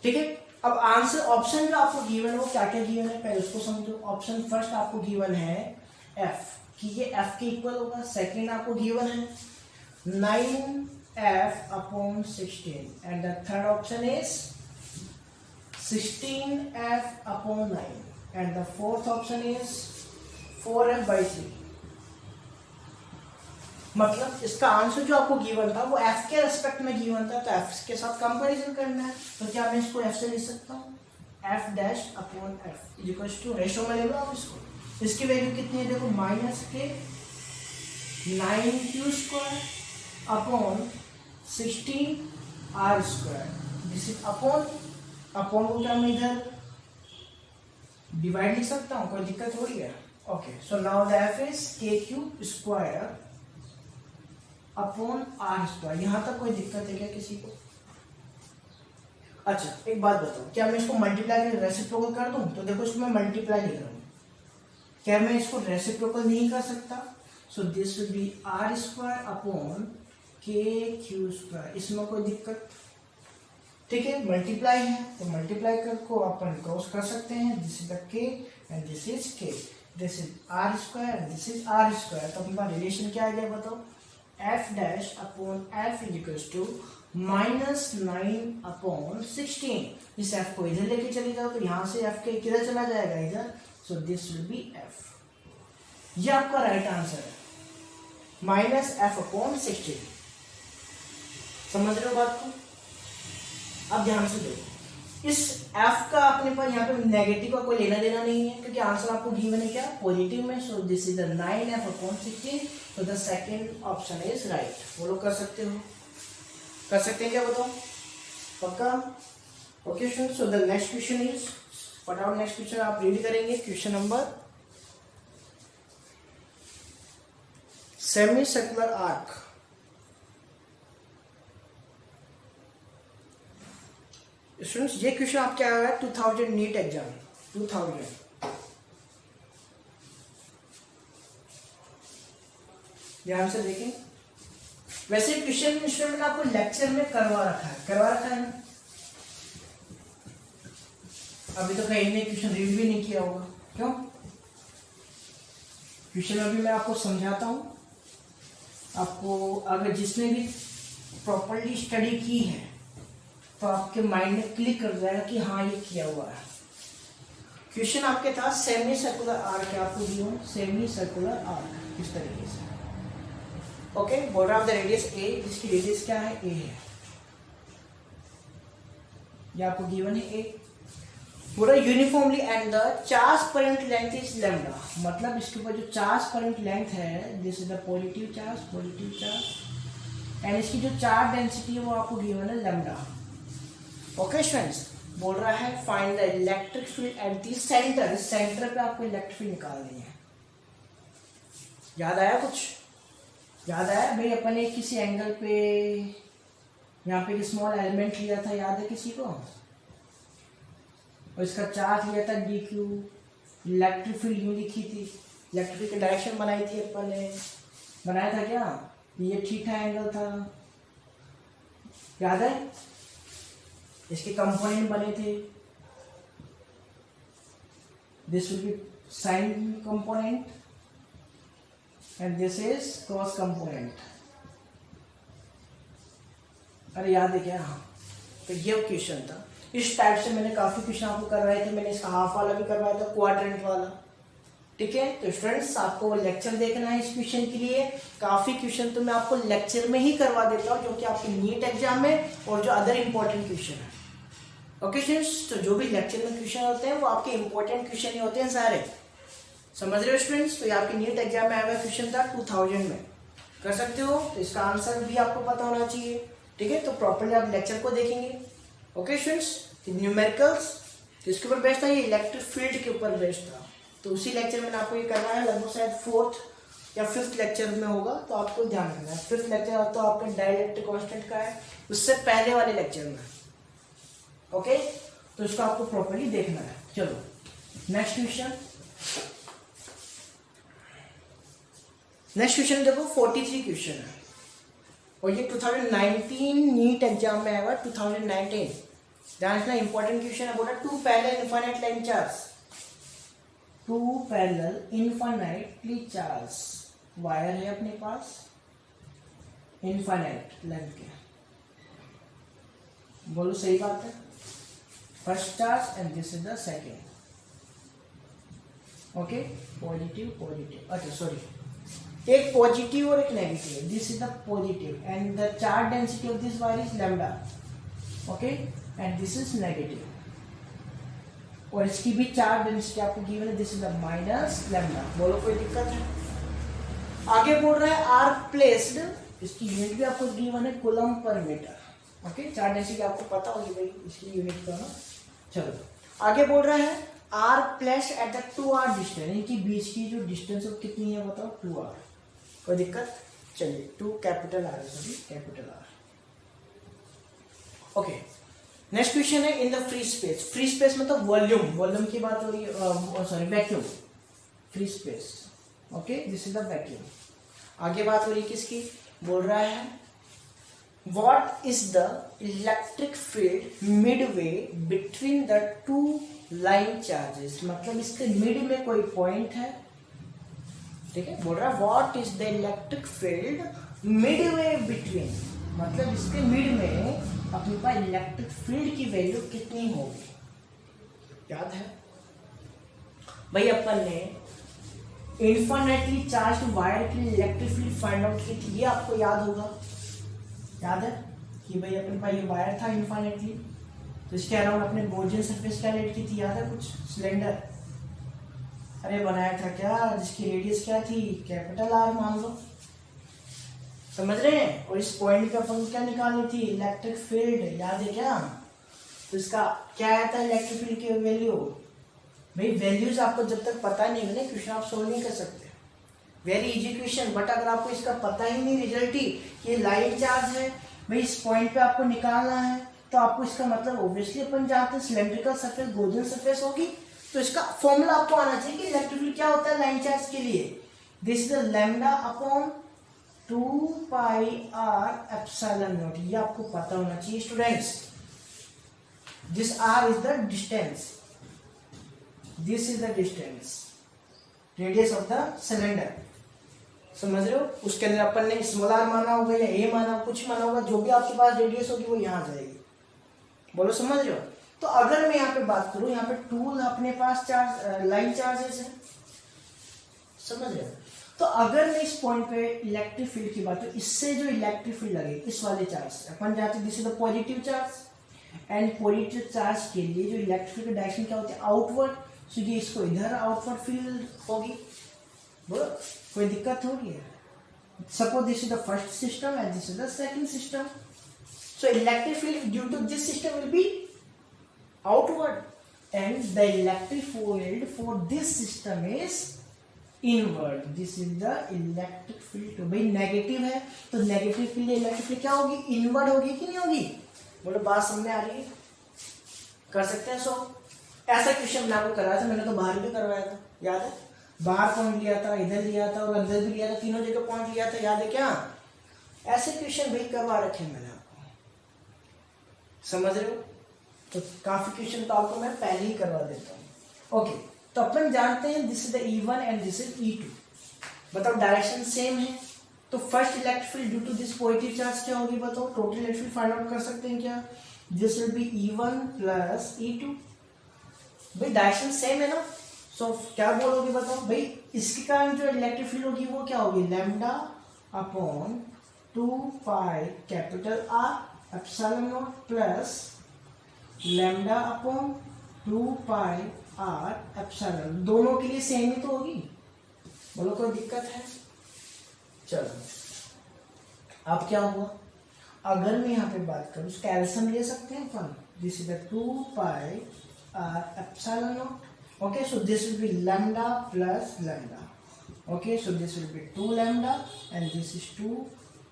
ठीक है। अब आंसर ऑप्शन जो आपको गिवन है वो क्या क्या गिवन है पहले उसको समझो। ऑप्शन फर्स्ट आपको गिवन है F, कि ये F के इक्वल होगा। सेकेंड आपको गिवन है 9F/16 and the third option is 16F/9 and the fourth option is 4F/3। मतलब इसका आंसर जो आपको गिवन था वो F के रेस्पेक्ट में गिवन था, तो F के साथ कंपैरिजन करना है। तो क्या मैं इसको F से लिख सकता हूँ, F'/F इक्वल्स टू, रेशो में ले लो आप इसको, इसकी वैल्यू कितनी है देखो, -के 9Q² upon 16R², this is upon को क्या मैं इधर डिवाइड लिख सकता हूँ, कोई दिक्कत हो रही है? Okay, so now the F is KQ² upon R²। यहां तक कोई दिक्कत है क्या किसी को? अच्छा एक बात बताओ, क्या मैं इसको मल्टीप्लाई रेसिप्रोकल कर दूं? तो देखो इसको मैं मल्टीप्लाई लिख रहा हूं, क्या मैं इसको रेसिप्रोकल नहीं कर सकता? सो this will B R² upon KQ², इसमें कोई दिक्कत? ठीक है, मल्टीप्लाई है तो मल्टीप्लाई कर को अपन क्रॉस कर सकते हैं, this is the K and this is K, this is R² and this is R²। तो अपने पास रिलेशन क्या आ गया बताओ, F'/F इक्वल्स टू -9/16। इस F को इधर लेके चले जाओ तो यहाँ से F के किधर चला जाएगा, इधर, सो दिस विल बी F। ये आपका राइट आंसर है, -F/16। समझ रहे हो बात को? अब ध्यान से देखो, इस F का अपने पास यहाँ पे नेगेटिव का कोई लेना देना नहीं है, क्योंकि आंसर आपको गिवन है क्या, पॉजिटिव में। सो दिस इज द 9F/16, तो the second option is right. वो लोग कर सकते हो, कर सकते हैं क्या बताओ? पक्का? Okay student, so the next question is, फटाफट नेक्स्ट क्वेश्चन आप रीड करेंगे। Question number, semi circular arc. Students ये क्वेश्चन आपके आया हुआ है 2000 नीट एग्जाम 2000। ध्यान से देखें। वैसे क्वेश्चन स्टूडेंट आपको लेक्चर में करवा रखा है ना? अभी तो कहीं ने क्वेश्चन रीड भी नहीं किया होगा, क्यों? क्वेश्चन अभी मैं आपको समझाता हूं। आपको अगर जिसने भी प्रॉपर्ली स्टडी की है तो आपके माइंड में क्लिक कर जाएगा कि हाँ ये किया हुआ है। क्वेश्चन आपके था सेमी सर्कुलर आर्क, आपको दिया सेमी सर्कुलर आर्क इस तरीके से। Okay, border of the radius A, जिसकी रेडियस क्या है? ए है। ये आपको गिवन है ए। पूरा uniformly and the charge current length is lambda, मतलब इसके ऊपर जो चार्ज करंट लेंथ है, this is the positive charge, and इसकी जो चार्ज डेंसिटी है वो आपको गिवन है लैम्डा। ओके स्टूडेंट्स, बोल रहा है find the electric field at the centre. Centre पे आपको इलेक्ट्रिक फील्ड निकालनी है। याद आया कुछ? याद आया भाई? अपन एक किसी एंगल पे यहाँ पे एक स्मॉल एलिमेंट लिया था, याद है किसी को? और इसका चार्ज लिया था डी क्यू, इलेक्ट्रिक फील्ड यूँ लिखी थी, इलेक्ट्रिक फील्ड की डायरेक्शन बनाई थी अपन ने, बनाया था क्या? ये थीटा एंगल था, याद है? इसके कंपोनेंट बने थे, this will B sign component and this is cos component. अरे याद है क्या? हाँ, तो ये क्वेश्चन था। इस टाइप से मैंने काफी क्वेश्चन आपको करवाए थे। मैंने इसका हाफ वाला भी करवाया था, क्वाड्रेंट वाला, ठीक है? तो स्टूडेंट्स आपको वो लेक्चर देखना है इस क्वेश्चन के लिए। काफी क्वेश्चन तो मैं आपको लेक्चर में ही करवा देता हूँ, जो कि आपके नीट एग्जाम में और जो अदर इंपॉर्टेंट क्वेश्चन है। ओके स्टूडेंट्स, तो जो भी लेक्चर में क्वेश्चन होते हैं वो आपके इंपॉर्टेंट क्वेश्चन ही होते हैं सारे, समझ रहे हो स्टूडेंट्स? तो ये आपके नीट एग्जाम में आया हुआ क्वेश्चन था 2000 में, कर सकते हो। तो इसका आंसर भी आपको पता होना चाहिए, ठीक है? तो प्रॉपर्ली आप लेक्चर को देखेंगे। ओके स्टूडेंट्स, न्यूमेरिकल्स किसके ऊपर बेस्ड था? ये इलेक्ट्रिक फील्ड के ऊपर बेस्ड था। तो उसी लेक्चर में आपको ये करना है, लगभग शायद 4th या 5th लेक्चर में होगा, तो आपको ध्यान रखना है। 5th लेक्चर तो आपके डाइलेक्ट्रिक कांस्टेंट का है, उससे पहले वाले लेक्चर में। ओके, तो इसको आपको प्रॉपर्ली देखना है। चलो नेक्स्ट क्वेश्चन। नेक्स्ट क्वेश्चन देखो, 43 क्वेश्चन है और ये 2019 नीट एग्जाम में आएगा, 2019। ध्यान रखना, इंपॉर्टेंट क्वेश्चन है। बोला two parallel infinite line charge, two parallel infinitely charge wire है अपने पास, इनफाइनाइट लेंथ के। बोलो सही बात है। First charge and this is the second. Okay, positive positive, अच्छा सॉरी, एक पॉजिटिव और एक negative. This is the positive and the charge density of this wire is lambda. Okay, and this is negative, और इसकी भी charge density आपको given है, this is the minus lambda. बोलो कोई दिक्कत है? आगे बोल रहा है आर प्लेस्ड, इसकी यूनिट भी आपको गिवन है coulomb per metre. Okay, charge density आपको पता होगी भाई, इसकी यूनिट का ना। चलो आगे बोल रहा है are placed at the 2r distance, इनकी बीच की जो डिस्टेंस है वो कितनी है बताओ? 2r। कोई दिक्कत? चलिए 2 capital R, sorry capital R. Okay, next question है in the free space. Free space मतलब वॉल्यूम, वॉल्यूम की बात हो रही है, sorry vacuum, free space. Okay, this is the vacuum. आगे बात हो रही है किसकी? बोल रहा है what is the electric field midway between the two line charges, मतलब इसके मिड में कोई पॉइंट है, ठीक है? बोल रहा है what is the electric field midway between, मतलब इसके मिड में अपने पास इलेक्ट्रिक फील्ड की वैल्यू कितनी होगी? याद है भाई, अपन ने इन्फिनिटली चार्ज वायर की इलेक्ट्रिक फील्ड फाइंड आउट की थी, ये आपको याद होगा। याद है कि भाई अपने पास ये वायर था इन्फिनिटली, तो इसके अराउंड अपने गॉसियन सरफेस कैलकुलेट की थी, याद है? कुछ सिलेंडर अरे बनाया था क्या, जिसकी रेडियस क्या थी? कैपिटल आर मान लो, समझ रहे हैं। और इस पॉइंट पे अपन क्या निकालनी थी, इलेक्ट्रिक फील्ड, याद है क्या। तो इसका क्या आया था इलेक्ट्रिक फील्ड की वैल्यू। भाई वैल्यूज आपको जब तक पता नहीं है ना क्वेश्चन आप सोल्व नहीं कर सकते। वेरी इजी क्वेश्चन, बट अगर आपको इसका पता ही नहीं रिजल्ट ही कि ये लाइट चार्ज है, भाई इस पॉइंट पे आपको निकालना है, तो आपको इसका मतलब ऑब्वियसली अपन जानते हैं सिलेंड्रिकल सरफेस गॉसियन सरफेस होगी। तो इसका फॉर्मूला आपको आना चाहिए कि इलेक्ट्रिक फील्ड क्या होता है लाइन चार्ज के लिए। This is the lambda upon 2 pi r epsilon not, ये आपको पता होना चाहिए students. This r is the distance, this is the distance, radius of the cylinder. समझ रहे हो। उसके अंदर अपन ने स्मॉल r माना होगा या a माना, कुछ माना होगा, जो भी आपके पास रेडियस होगी वो यहाँ जाएगी। बोलो समझ रहे हो। तो अगर मैं यहाँ पे बात करूं, यहाँ पे टूल अपने पास चार्ज लाइन चार्जेस है, समझ रहे हो। तो अगर मैं इस पॉइंट पे इलेक्ट्रिक फील्ड की बात करूं, इससे जो इलेक्ट्रिक फील्ड लगे इस वाले चार्ज अपन जाते हैं, this is the positive charge and positive charge के लिए जो इलेक्ट्रिक फील्ड डायरेक्शन क्या होती है, आउटवर्ड। तो ये इसको इधर आउटवर्ड फील्ड होगी। बोलो कोई दिक्कत होगी। Suppose this is the first system and this is the second system, so electric field due to this system will be outward and the electric field for this system is inward. This is the electric field। तो भाई negative है तो negative field electric field क्या होगी, inward होगी कि नहीं होगी। बोलो बात समझ आ रही है, कर सकते हैं। सो ऐसा क्वेश्चन मैंने आपको कराया था, मैंने तो बाहर भी करवाया था, याद है। बाहर पॉइंट लिया था, इधर लिया था और अंदर भी लिया था, तीनों जगह पॉइंट लिया था, याद है क्या। ऐसे क्वेश्चन भाई करवा रखे मैंने आपको, समझ रहे हो। तो काफी क्वेश्चन तो आपको मैं पहले ही करवा देता हूँ। ओके, तो अपन जानते हैं this is the E1 and this is E2। बताओ डायरेक्शन सेम है, तो first electric field due to this positive charge क्या होगी बताओ। Total electric field find out कर सकते हैं क्या, this will B E1 plus E2। भाई डायरेक्शन सेम है ना, सो क्या बोलोगे बताओ। भाई इसके कारण जो इलेक्ट्रिक फील्ड होगी वो क्या होगी, lambda upon 2 pi capital R epsilon not plus lambda upon 2 pi r epsilon. दोनों के लिए सेम ही तो होगी। बोलो कोई दिक्कत है। चलो अब क्या हुआ, अगर मैं यहाँ पे बात करूँ उसका एल्सियम ले सकते हैं अपन, this is the 2 pi r epsilon naught. Okay, so this will be lambda plus lambda. Okay, so this will be 2 lambda and this is 2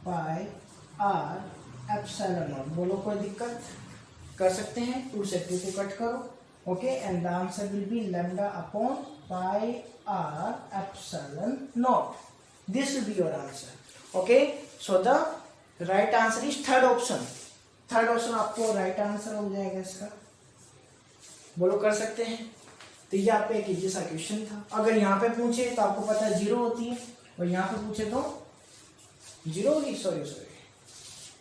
pi r epsilon naught. बोलो कोई दिक्कत, कर सकते हैं। 2 से 2 को कट करो। Okay, and the answer will be lambda upon pi r epsilon not. This will be your answer. Okay, so the right answer is third option. Third option आपको राइट आंसर हो जाएगा इसका। बोलो कर सकते हैं। तो ये आपका एक इजी सा क्वेश्चन था। अगर यहाँ पे पूछे तो आपको पता है 0 होती है, और यहाँ पे पूछे तो 0 होगी। सॉरी,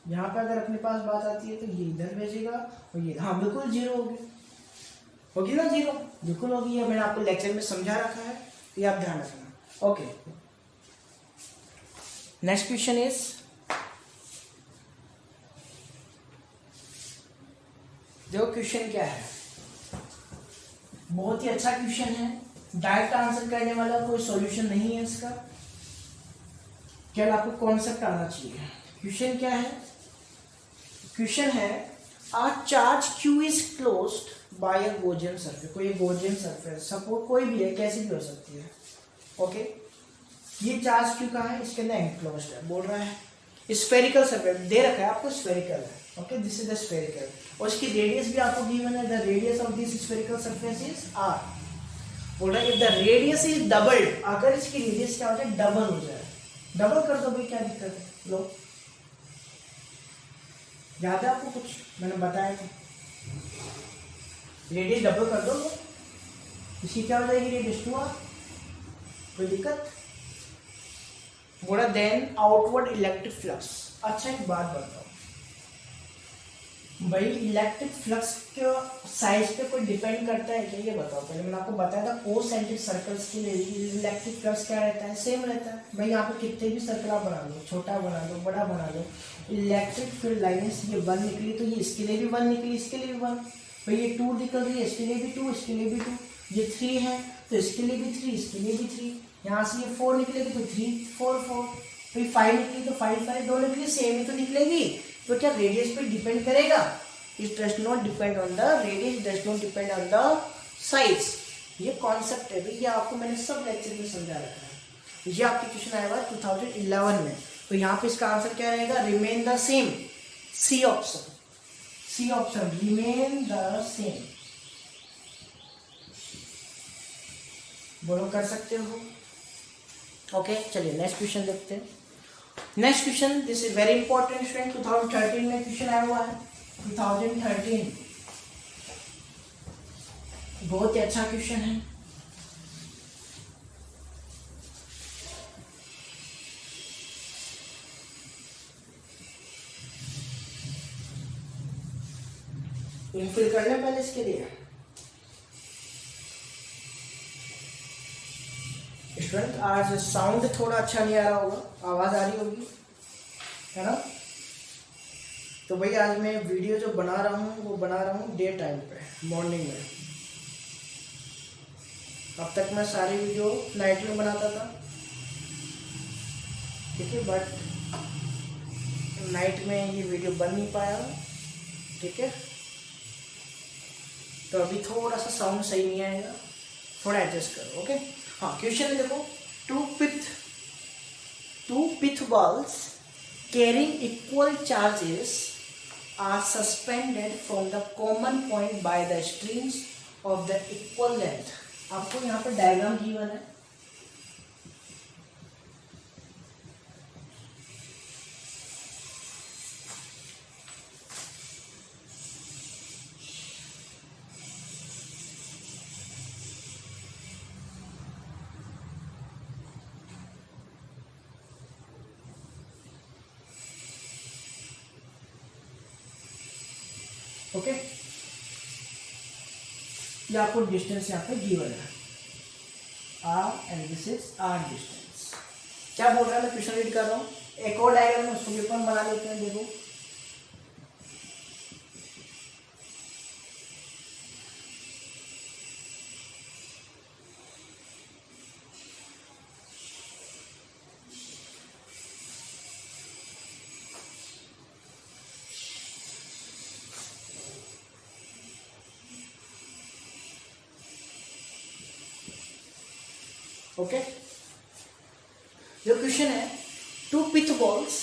यहाँ पे अगर अपने पास बात आती है तो ये इधर भेजेगा और ये, हाँ बिल्कुल 0 होगी ना, 0 बिल्कुल होगी। ये मैंने आपको लेक्चर में समझा रखा है, तो ये आप ध्यान रखना। ओके, नेक्स्ट क्वेश्चन इज, देखो क्वेश्चन क्या है, बहुत ही अच्छा क्वेश्चन है। डायरेक्ट आंसर करने वाला कोई सॉल्यूशन नहीं है इसका, केवल आपको कॉन्सेप्ट आना चाहिए। क्वेश्चन क्या है, क्वेश्चन है a charge Q is closed by a Gaussian surface. कोई गॉसियन सरफेस सपोज कोई भी है, कैसी भी हो सकती है। ओके, ये चार्ज Q का है, इसके अंदर एनक्लोज्ड है, बोल रहा है स्फेरिकल सरफेस दे रखा है आपको, स्फेरिकल है। Okay, this is the spherical, और इसकी रेडियस भी आपको गिवन है, the radius of this spherical surface is r। बोल रहा है if the radius is doubled, अगर इसकी रेडियस क्या हो जाए, डबल हो जाए, डबल कर दो भाई, क्या दिक्कत है। लो याद है आपको, कुछ मैंने बताया था, रेडियस डबल कर दो, इसकी क्या हो जाएगी, रेडियस 2r। कोई दिक्कत। बोला देन आउटवर्ड इलेक्ट्रिक फ्लक्स। अच्छा एक बात बताओ भाई, इलेक्ट्रिक फ्लक्स के साइज पे कोई डिपेंड करता है क्या, ये बताओ। पहले मैंने आपको बताया था कोसेंट्रिक सर्कल्स के लिए इलेक्ट्रिक फ्लक्स क्या रहता है, सेम रहता है। भाई यहाँ पे कितने भी सर्कल आप बना लो, छोटा बना लो, बड़ा बना लो, इलेक्ट्रिक फील्ड लाइन्स ये 1 निकली तो ये इसके लिए भी 1 निकली, इसके लिए भी 1। भाई ये 2 निकल रही है, इसके लिए भी 2, इसके लिए भी 2। ये 3 है तो इसके लिए भी 3, इसके लिए भी 3। यहाँ से ये 4 निकलेगी तो 3 4 4। भाई 5 निकली तो 5 5 2 निकली, सेम ही तो निकलेगी। तो क्या रेडियस पे डिपेंड करेगा? It does not depend on the radius, does not depend on the size. ये कॉन्सेप्ट है भाई, ये आपको मैंने सब लेक्चर में समझा रखा है। ये आपके क्वेश्चन आया हुआ 2011 में। तो यहाँ पे इसका आंसर क्या रहेगा? Remain the same, C option, C option, remain the same. बोलो कर सकते हो। ओके चलिए नेक्स्ट क्वेश्चन देखते हैं। Next question, this is very important student, 2013 में क्वेश्चन आया हुआ है। 2013 बहुत ही अच्छा क्वेश्चन है। इनफिल कर लें पहले इसके लिए। स्टूडेंट आज साउंड थोड़ा अच्छा नहीं आ रहा होगा, आवाज आ रही होगी, है ना? तो भाई आज मैं वीडियो जो बना रहा हूँ वो बना रहा हूँ डे टाइम पे, मॉर्निंग में। अब तक मैं सारी वीडियो नाइट में बनाता था, ठीक है, बट नाइट में ये वीडियो बन नहीं पाया, ठीक है। तो अभी थोड़ा सा साउंड सही नहीं आएगा, थोड़ा एडजस्ट करो, ओके। हाँ क्वेश्चन है देखो, two pith balls carrying equal charges are suspended from the common point by the strings of the equal length। आपको यहाँ पर डायग्राम गिवन है, ओके। ये आपको डिस्टेंस यहाँ पे गिवन है, R and this is R distance. क्या बोल रहा है, मैं क्वेश्चन रीड कर रहा हूँ। एक और डायग्राम है, उसको भी अपन बना लेते हैं। देखो ओके, जो क्वेश्चन है, two pith balls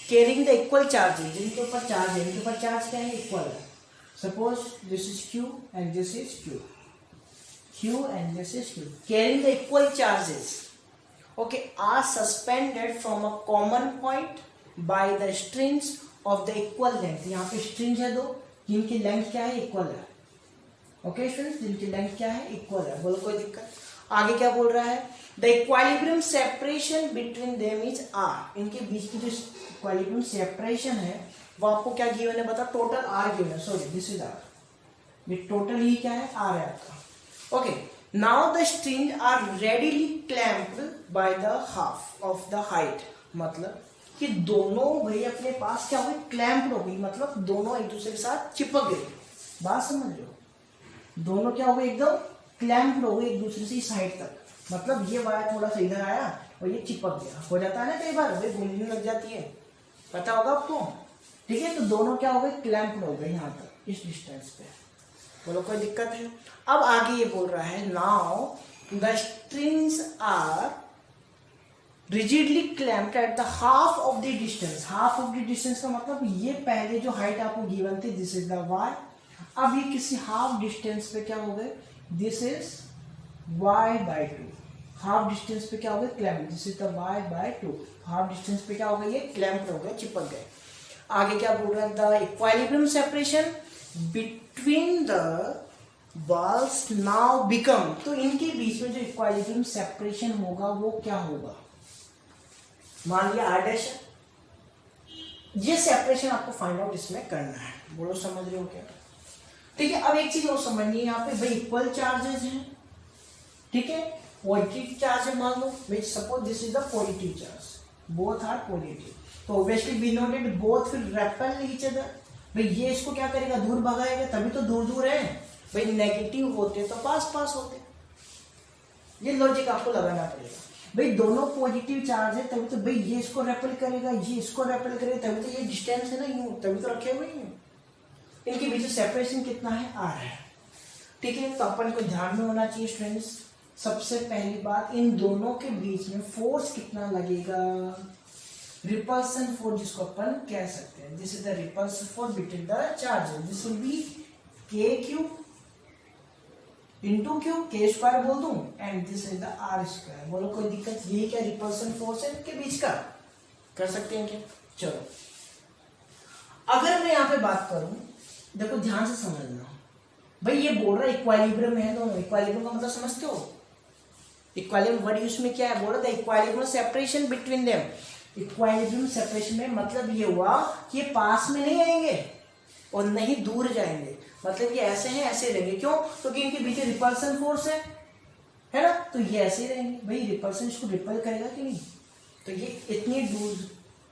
carrying the equal charges, जिनके ऊपर चार्ज है, इनके ऊपर चार्ज क्या है? इक्वल है। Suppose this is Q and this is Q, Q and this is Q, carrying the equal charges, okay, are suspended from a common point by the strings of the equal length. यहाँ पे string है दो, जिनकी length क्या है? Equal है। Okay students, जिनकी length क्या है? इक्वल है। बोलो कोई दिक्कत? आगे क्या बोल रहा है? The equilibrium separation between them is R. इनके बीच की जो इक्विलिब्रियम सेपरेशन है वो आपको क्या गिवन है? बता, टोटल आर गिवन है। सॉरी दिस इज आर, ये टोटल ही क्या है? आर है आपका। Okay, now the string are readily clamped by the half of the height. मतलब कि दोनों भाई अपने पास क्या हुई? क्लैम्प्ड हो गई, मतलब दोनों एक दूसरे के साथ चिपक गए। बात समझ लो, दोनों क्या हो गए? एकदम क्लैम्प्ड हो गए एक दूसरे से साइड तक। मतलब ये वायर थोड़ा सा इधर आया और ये चिपक गया। हो जाता है ना कई बार, भाई गूंजने लग जाती है, पता होगा आपको, ठीक है। तो दोनों क्या हो गए? क्लैम्प्ड हो गए यहाँ तक, इस डिस्टेंस पे। बोलो कोई दिक्कत है? अब आगे ये बोल रहा है, now the strings are rigidly clamped at the half of the distance. Half of the distance का मतलब ये पहले जो हाइट आपको गिवन थी, दिस इज द वाई, अब ये किसी हाफ डिस्टेंस पे क्या हो गए? This is y/2। Half distance पे क्या हो गए? Clamp. This is the y/2। Half distance पे क्या हो गए? ये क्लैम्प हो गए, चिपक गए। आगे क्या बोल रहा है? The equilibrium separation between the balls now become. तो इनके बीच में जो इक्विलिब्रियम सेपरेशन होगा वो क्या होगा? मान लिया r डैश है, ये सेपरेशन आपको फाइंड आउट इसमें करना है। बोलो समझ रहे हो क्या? ठीक है। अब एक चीज और समझनी है, यहाँ पे भाई इक्वल चार्जेस हैं, ठीक है, पॉजिटिव चार्ज है मान लो, which suppose this is the positive charge, both are positive, तो obviously we know that both will repel each other. भाई ये इसको क्या करेगा? दूर भगाएगा, तभी तो दूर दूर है। भाई नेगेटिव होते तो पास पास होते, ये लॉजिक आपको लगाना पड़ेगा। भाई दोनों पॉजिटिव चार्ज है, तभी तो भाई ये इसको रेपेल करेगा, ये इसको रेपेल करेगा, तभी तो ये डिस्टेंस है ना, यूं तभी तो रखे हुए हैं। इनके बीच में सेपरेशन कितना है, r है। ठीक है, तो अपन को ध्यान में होना चाहिए स्टूडेंट्स, सबसे पहली बात इन दोनों के बीच में फोर्स कितना लगेगा, रिपल्सन फोर्स जिसको अपन कह सकते हैं, this is the repulsion force between the charges, this will be k cube into cube, के स्क्वायर बोल दूं, and this is the r square. बोलो कोई दिक्कत, ये क्या रिपल्सन फोर्स है इनके बीच का, कर सकते हैं क्या? चलो अगर मैं यहाँ पे बात करूं, देखो ध्यान से समझना भाई, ये बोल रहा है इक्वालिब्रियम है दोनों, इक्वालिब्रियम का मतलब समझते हो, इक्वालिब्रियम वर्ड यूज में क्या है, बोल रहा था इक्वालिब्रियम सेपरेशन बिटवीन देम, इक्वालिब्रियम सेपरेशन में मतलब ये हुआ कि ये पास में नहीं आएंगे और नहीं दूर जाएंगे, मतलब ये ऐसे हैं ऐसे रहेंगे, क्यों? क्योंकि इनके बीच रिपल्सन फोर्स है ना, तो ये ऐसे ही रहेंगे। भाई रिपल्सन इसको रिपल करेगा कि नहीं, तो ये इतनी दूर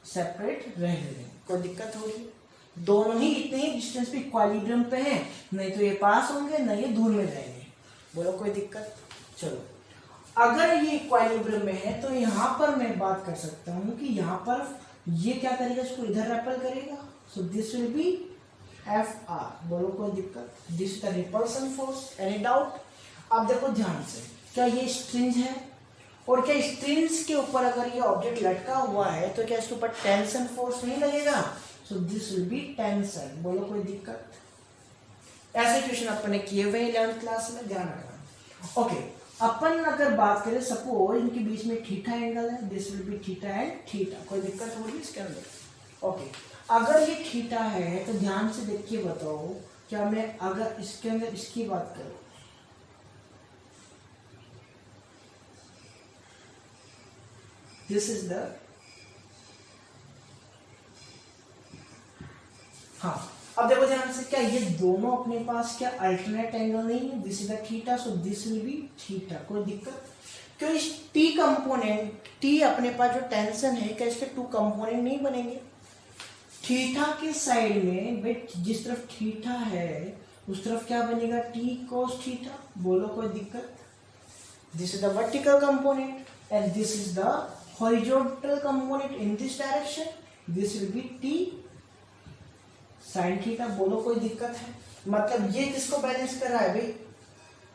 सेपरेट रहेंगे, कोई दिक्कत होगी? दोनों ही इतने ही डिस्टेंस पे इक्वालिब्रियम पे हैं, नहीं तो ये पास होंगे नहीं ये दूर में रहेंगे। बोलो कोई दिक्कत? चलो अगर ये इक्वालिब्रियम में है तो यहाँ पर मैं बात कर सकता हूँ कि यहाँ पर ये क्या करेगा, इसको इधर रेपल करेगा, सो दिस विल बी Fr। बोलो कोई दिक्कत? This is the repulsion force, any doubt? अब देखो ध्यान से, क्या ये स्ट्रिंग है, और क्या स्ट्रिंग्स के ऊपर अगर ये ऑब्जेक्ट लटका हुआ है तो क्या इसके ऊपर टेंशन फोर्स नहीं लगेगा, सो दिस विल बी टेंशन। बोलो कोई दिक्कत? ऐसे क्वेश्चन अपने किए हुए 11th क्लास में, ध्यान रखना। ओके, अपन अगर बात करें सपोज इनके बीच में थीटा एंगल है, this will B theta and theta, कोई दिक्कत होगी इसके अंदर? ओके, अगर ये थीटा है तो ध्यान से देख के बताओ, क्या मैं अगर इसके अंदर इसकी बात करूं, दिस इज द, हाँ अब देखो ध्यान से, क्या ये दोनों अपने पास क्या अल्टरनेट एंगल नहीं है, this is the theta, so this will B theta, कोई दिक्कत? क्यों इस टी कंपोनेंट, टी अपने पास जो टेंशन है, क्या इसके टू कंपोनेंट नहीं बनेंगे? थीटा के साइड में भाई जिस तरफ थीटा है उस तरफ क्या बनेगा, टी कोस थीटा। बोलो कोई दिक्कत? This is the vertical component and this is the horizontal component in this direction, this will B T sine theta. बोलो कोई दिक्कत है? मतलब ये किसको बैलेंस कर रहा है भाई,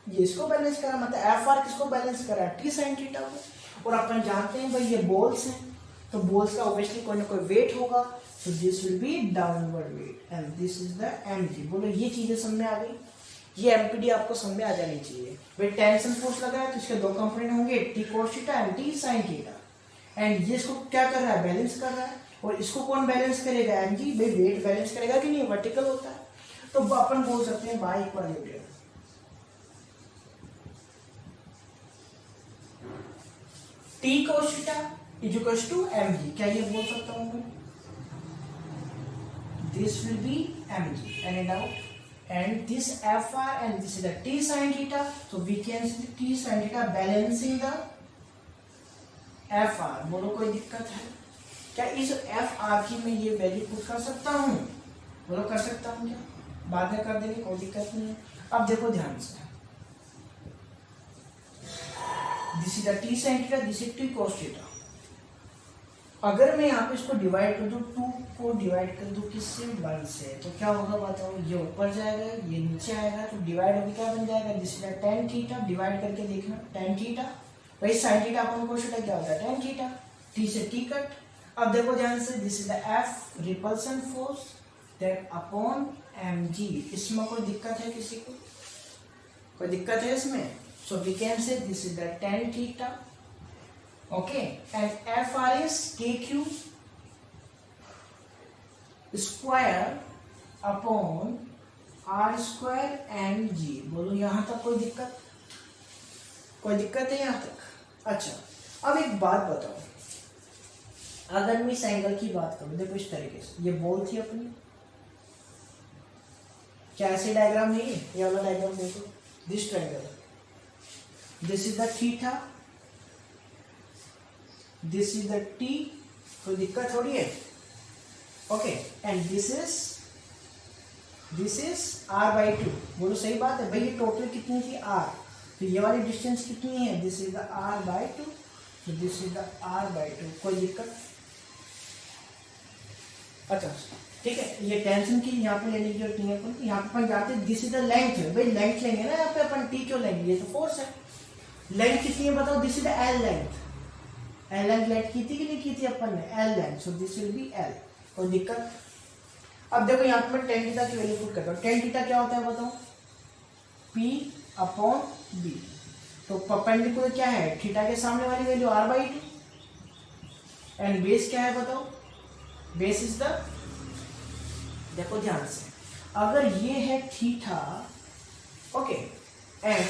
ये इसको बैलेंस कर रहा है, मतलब एफ आर किसको बैलेंस कर रहा है, टी साइन थीटा को। और अपन जानते हैं भाई ये बॉल्स हैं, तो बॉल्स का ऑब्वियसली कोई ना कोई वेट होगा, so this will be downward weight and this is the mg। बोलो ये चीजें समझ में आ गई, ये एमपीडी आपको समझ में आ जानी चाहिए। भाई टेंशन फोर्स लगा है तो इसके दो कंपोनेंट होंगे, T cos theta and T sine theta, and ये इसको क्या कर रहा है, बैलेंस कर रहा है। और इसको कौन बैलेंस करेगा, एमजी। भाई वेट बैलेंस करेगा कि नहीं, वर्टिकल होता है, तो अपन बोल सकते हैं by equilibrium. T cos theta is equal to mg, क्या ये बोल सकता हूं मैं? This will be mg, any doubt? And this fr and this is the t sin theta, so we can see the t sin theta balancing the fr। बोलो कोई दिक्कत है क्या? इस fr की मैं ये वैल्यू पुट कर सकता हूँ? बोलो कर सकता हूँ क्या? बाद में कर देंगे, कोई दिक्कत नहीं है। अब देखो ध्यान से, this is the t sin theta, this is t cos theta। अगर मैं यहाँ पे इसको डिवाइड कर दूँ, 2 को डिवाइड कर दूँ किससे, 1 से, तो क्या होगा बताओ? ये ऊपर जाएगा ये नीचे आएगा, तो डिवाइड होकर क्या बन जाएगा, this is tan theta, divide करके देखना tan थीटा, वही sin थीटा अपन को छोटा क्या होता है tan थीटा, t से t कट। अब देखो ध्यान से, this is the f repulsion force that upon mg। इसमें कोई दिक्कत है किसी को? कोई दिक्कत है इसमें? So we can say this is the tan theta, okay, and fr is k cube square upon r square and g। बोलो यहां तक कोई दिक्कत? कोई दिक्कत है यहां तक? अच्छा, अब एक बात बताओ, अगर मैं इस एंगल की बात करूं, देखो इस तरीके से, ये बॉल थी अपनी, क्या ऐसे डायग्राम है ये वाला डायग्राम देखो, this triangle, this is the theta, this is the t, कोई दिक्कत थोड़ी है, okay, and this is r/2। बोलो सही बात है भाई, ये टोटल कितनी थी r, तो ये वाली डिस्टेंस कितनी है, दिस इज द r/2, तो दिस इज द r/2। कोई दिक्कत? अच्छा ठीक है, ये टेंशन की यहाँ पे लेने की जरूरत नहीं है अपन। यहाँ पे अपन जाते हैं, दिस इज द लेंथ है भाई, लेंथ लेंगे ना यहाँ पे अपन, टी क्यों लेंगे, ये तो फोर्स है। लेंथ कितनी है बताओ? This is the L length. L length let की थी कि नहीं की थी अपन ने? L length, so this will be L. कोई दिक्कत? अब देखो यहाँ पे मैं टेन थीटा की वैल्यू पुट करता हूँ। टेन थीटा क्या होता है बताओ? P/B। तो परपेंडिकुलर क्या है? थीटा के सामने वाली वैल्यू r/2। एंड बेस क्या है बताओ? बेस इज द, देखो ध्यान से, अगर ये है थीटा, ओके, एंड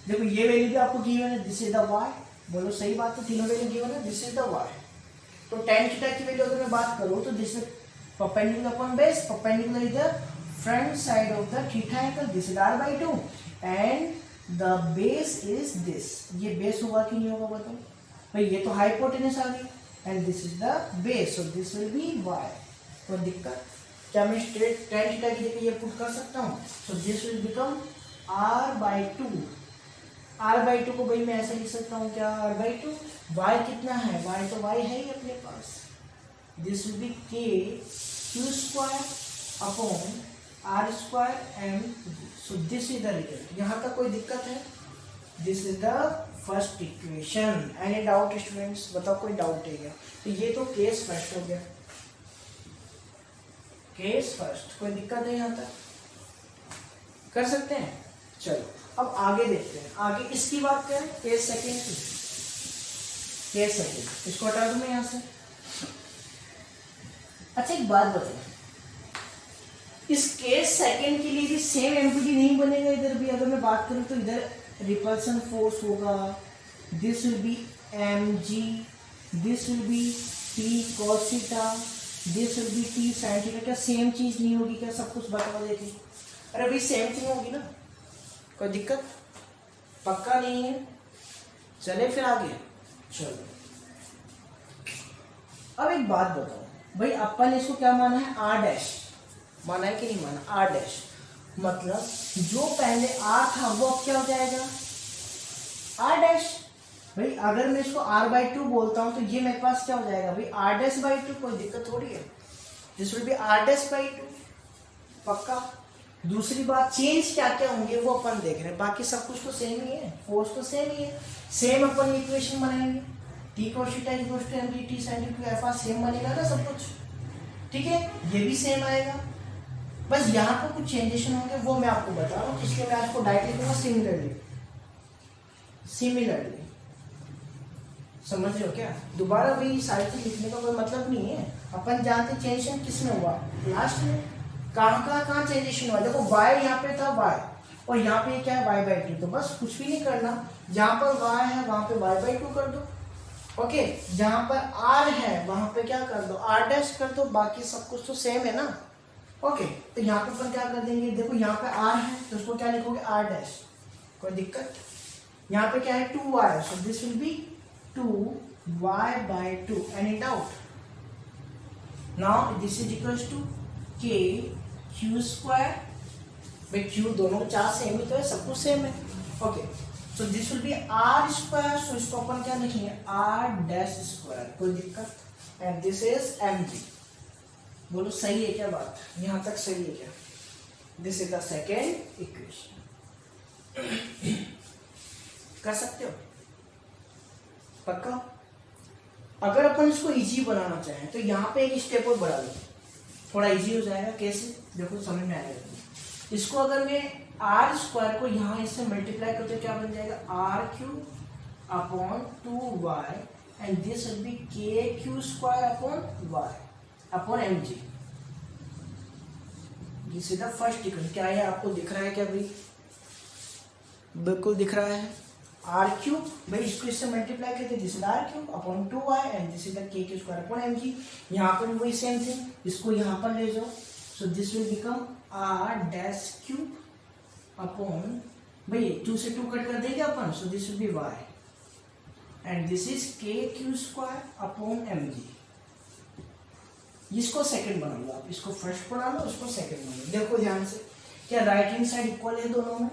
देखो ये वैल्यू भी आपको गिवन है, दिस इज द y। बोलो सही बात है, तीनों वैल्यू गिवन है, दिस इज द y। तो tan थीटा की वैल्यू अगर मैं बात करूं तो this is perpendicular upon base, perpendicular is the front side of the theta angle, this is r/2 and the base is this. ये base होगा कि नहीं होगा बताओ भाई? ये तो हाइपोटेनस आ गई and this is the base, so this will be y। कोई दिक्कत? क्या मैं स्ट्रेट tan थीटा की जगह ये पुट कर सकता हूँ? सो this will become r/2। r/2 को भाई मैं ऐसे लिख सकता हूँ क्या? r/2। y कितना है? y तो y है ही अपने पास। This will be k² upon r² mg। So this is the result. यहाँ तक कोई दिक्कत है? This is the first equation. Any doubt students? बताओ कोई डाउट है क्या? तो ये तो केस फर्स्ट हो गया, केस फर्स्ट। कोई दिक्कत है यहाँ तक? कर सकते हैं? चलो अब आगे देखते हैं। आगे इसकी बात करें, केस सेकंड की। केस सेकंड इसको हटा दूं मैं यहाँ से। अच्छा एक बात बताओ, इस केस सेकंड के लिए भी सेम एमपीटी नहीं बनेगा? इधर भी अगर मैं बात करूं तो इधर रिपल्सन फोर्स होगा, this will B mg, this will B t cos theta, this will B t sin theta. क्या सेम चीज नहीं होगी क्या? सब कुछ बताओ देखिए। अरे भाई सेम चीज होगी ना, कोई दिक्कत? पक्का नहीं है? चले फिर आगे। चलो अब एक बात बताओ भाई, अपन इसको क्या माना है? r' माना है कि नहीं माना? r'। मतलब जो पहले r था वो अब क्या हो जाएगा? r'। भाई अगर मैं इसको r/2 बोलता हूं तो ये मेरे पास क्या हो जाएगा भाई? r'/2। कोई दिक्कत थोड़ी है, दिस विल बी r'/2। पक्का? दूसरी बात, चेंज क्या क्या होंगे वो अपन देख रहे हैं, बाकी सब कुछ तो सेम ही है, फोर्स तो सेम ही है। सेम अपन इक्वेशन बनाएंगे, t cos theta equals to mg t sin theta f same बनेगा ना सब कुछ, ठीक है? ये भी सेम आएगा, बस यहाँ पर कुछ चेंजेस होंगे वो मैं आपको बता रहा हूँ, इसलिए मैं आपको डायरेक्ट लिखूंगा सिमिलरली। सिमिलरली समझ रहे हो क्या? दोबारा भी सारी चीज लिखने का कोई मतलब नहीं है। अपन जानते चेंजेशन किस में हुआ? लास्ट में। कहाँ चेंजेशन हुआ? देखो y यहाँ पे था y, और यहाँ पे क्या है? y/2। तो बस कुछ भी नहीं करना, जहाँ पर y है वहां पे y/2 कर दो, ओके। जहाँ पर r है वहां पे क्या कर दो? r' कर दो, बाकी सब कुछ तो सेम है ना, ओके। तो यहाँ पे अपन क्या कर देंगे? देखो यहाँ पे r है तो उसको क्या लिखोगे? r'। कोई दिक्कत? यहाँ पे क्या है? 2y, so this will be 2y/2। Any doubt? Now this is equals to kq²। भाई q दोनों का चार सेम ही तो है, सब कुछ सेम है, okay. So this will B r², सो इसको अपन क्या लिखेंगे? r'²। कोई दिक्कत? And this is mg। बोलो सही है क्या बात? यहां तक सही है क्या? This is the second equation. कर सकते हो? पक्का? अगर अपन इसको इजी बनाना चाहें तो यहाँ पे एक स्टेप और बढ़ा लो, थोड़ा इजी हो जाएगा। कैसे? देखो समझ में आएगा। इसको अगर मैं r² को यहाँ इससे मल्टीप्लाई करते क्या बन जाएगा? r³ upon 2y and this will B kq² upon y upon mg। This is the first equation. क्या है आपको दिख रहा है क्या भाई? बिल्कुल दिख रहा है। r³ भाई इसको इससे मल्टीप्लाई करते, this is r³ upon 2y and this is the kq² upon mg। यहाँ पर वही सेम थिंग, इसको यहाँ पर ले जाओ, so this will become r'³ upon, भाई 2 से 2 कट कर देंगे अपन, so this will be y and this is kq² upon mg। इसको सेकंड बना लो आप, इसको फर्स्ट बना लो, इसको सेकंड बना लो। देखो ध्यान से, क्या राइट हैंड साइड इक्वल है दोनों में?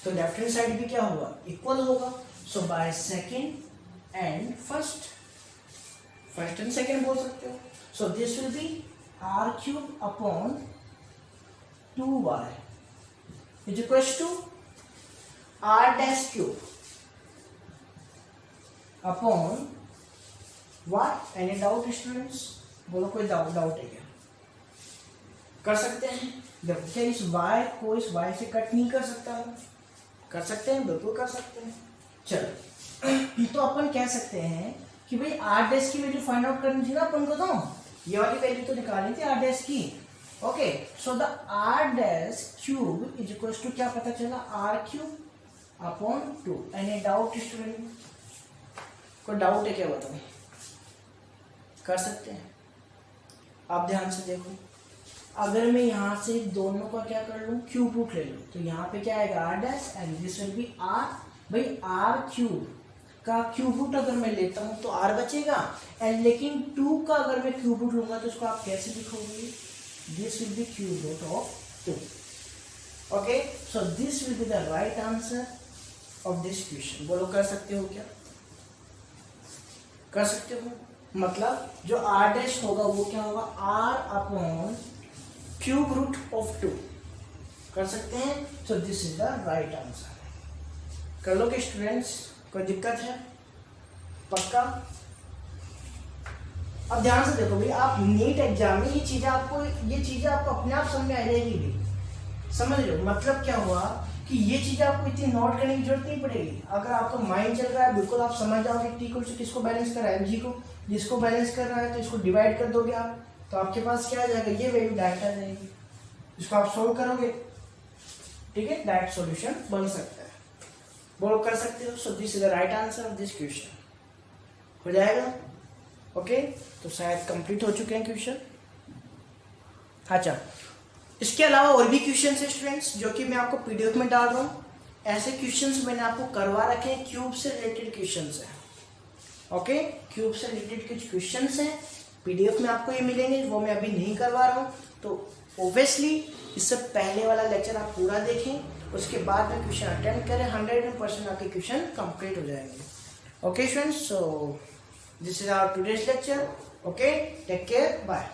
तो लेफ्ट हैंड साइड भी क्या होगा, इक्वल होगा. So by second and first, first and second बोल सकते हो. So this will be r cube upon 2y is equal to r dash cube upon what. Any doubt students? बोलो कोई doubt है क्या? कर सकते हैं. देखो क्या इस y को इस y से कट नहीं कर सकता है? कर सकते हैं, बिल्कुल कर सकते हैं. चलो तो अपन कह सकते हैं कि भाई आर डैश की वैल्यू फाइंड आउट करनी थी ना अपन को. तो ये वाली वैल्यू तो निकालनी थी आर डैश की. Okay, so the R dash cube is equal to क्या पता चला, R cube upon 2. Any doubt student? कोई डाउट है क्या बताओ? कर सकते हैं. आप ध्यान से देखो, अगर मैं यहाँ से दोनों का क्या कर लूँ, क्यूब रूट ले लूँ, तो यहाँ पे क्या आएगा R dash and this will be R. भाई आर क्यूब का क्यूब रूट अगर मैं लेता हूँ तो आर बचेगा, एंड लेकिन 2 का अगर मैं क्यूब रूट लूंगा तो उसको आप कैसे लिखोगे, this will be cube root of 2. Okay, so this will be the right answer of this question. बोलो कर सकते हो क्या? कर सकते हो. मतलब जो आर डैश होगा वो क्या होगा, R upon cube root of 2. कर सकते हैं. So this is the right answer. कर लोगे स्टूडेंट्स? कोई दिक्कत है? पक्का? अब ध्यान से देखो भाई, आप नीट एग्जाम में ये चीजें आपको अपने आप समझ में आ जाएगी भी. समझ लो मतलब क्या हुआ कि ये चीजें आपको इतनी नोट करने की जरूरत नहीं पड़ेगी. अगर आपका माइंड चल रहा है बिल्कुल आप समझ जाओगे टी को किसको बैलेंस कर रहा है, जी को, जिसको बैलेंस कर रहा है तो इसको डिवाइड कर दोगे आप, तो आपके पास क्या आ जाएगा, ये वैल्यू डायरेक्ट आ जाएगी. इसको आप सोल्व करोगे, ठीक है, डायरेक्ट सॉल्यूशन बन सकता है. बोलो कर सकते हो. So this is the right answer of this question. हो जाएगा. ओके, तो शायद कंप्लीट हो चुके हैं क्वेश्चन. अच्छा, इसके अलावा और भी क्वेश्चन है स्टूडेंट्स जो कि मैं आपको पीडीएफ में डाल रहा हूँ. ऐसे क्वेश्चंस मैंने आपको करवा रखे हैं, क्यूब से रिलेटेड क्वेश्चंस हैं. ओके, क्यूब से रिलेटेड कुछ क्वेश्चंस हैं, पीडीएफ में आपको ये मिलेंगे, वो मैं अभी नहीं करवा रहा हूँ. तो ऑब्वियसली इससे पहले वाला लेक्चर आप पूरा देखें, उसके बाद में क्वेश्चन अटेम्प्ट करें, 100% आपके क्वेश्चन कंप्लीट हो जाएंगे. Okay students, so this is our today's lecture. Okay, take care, bye.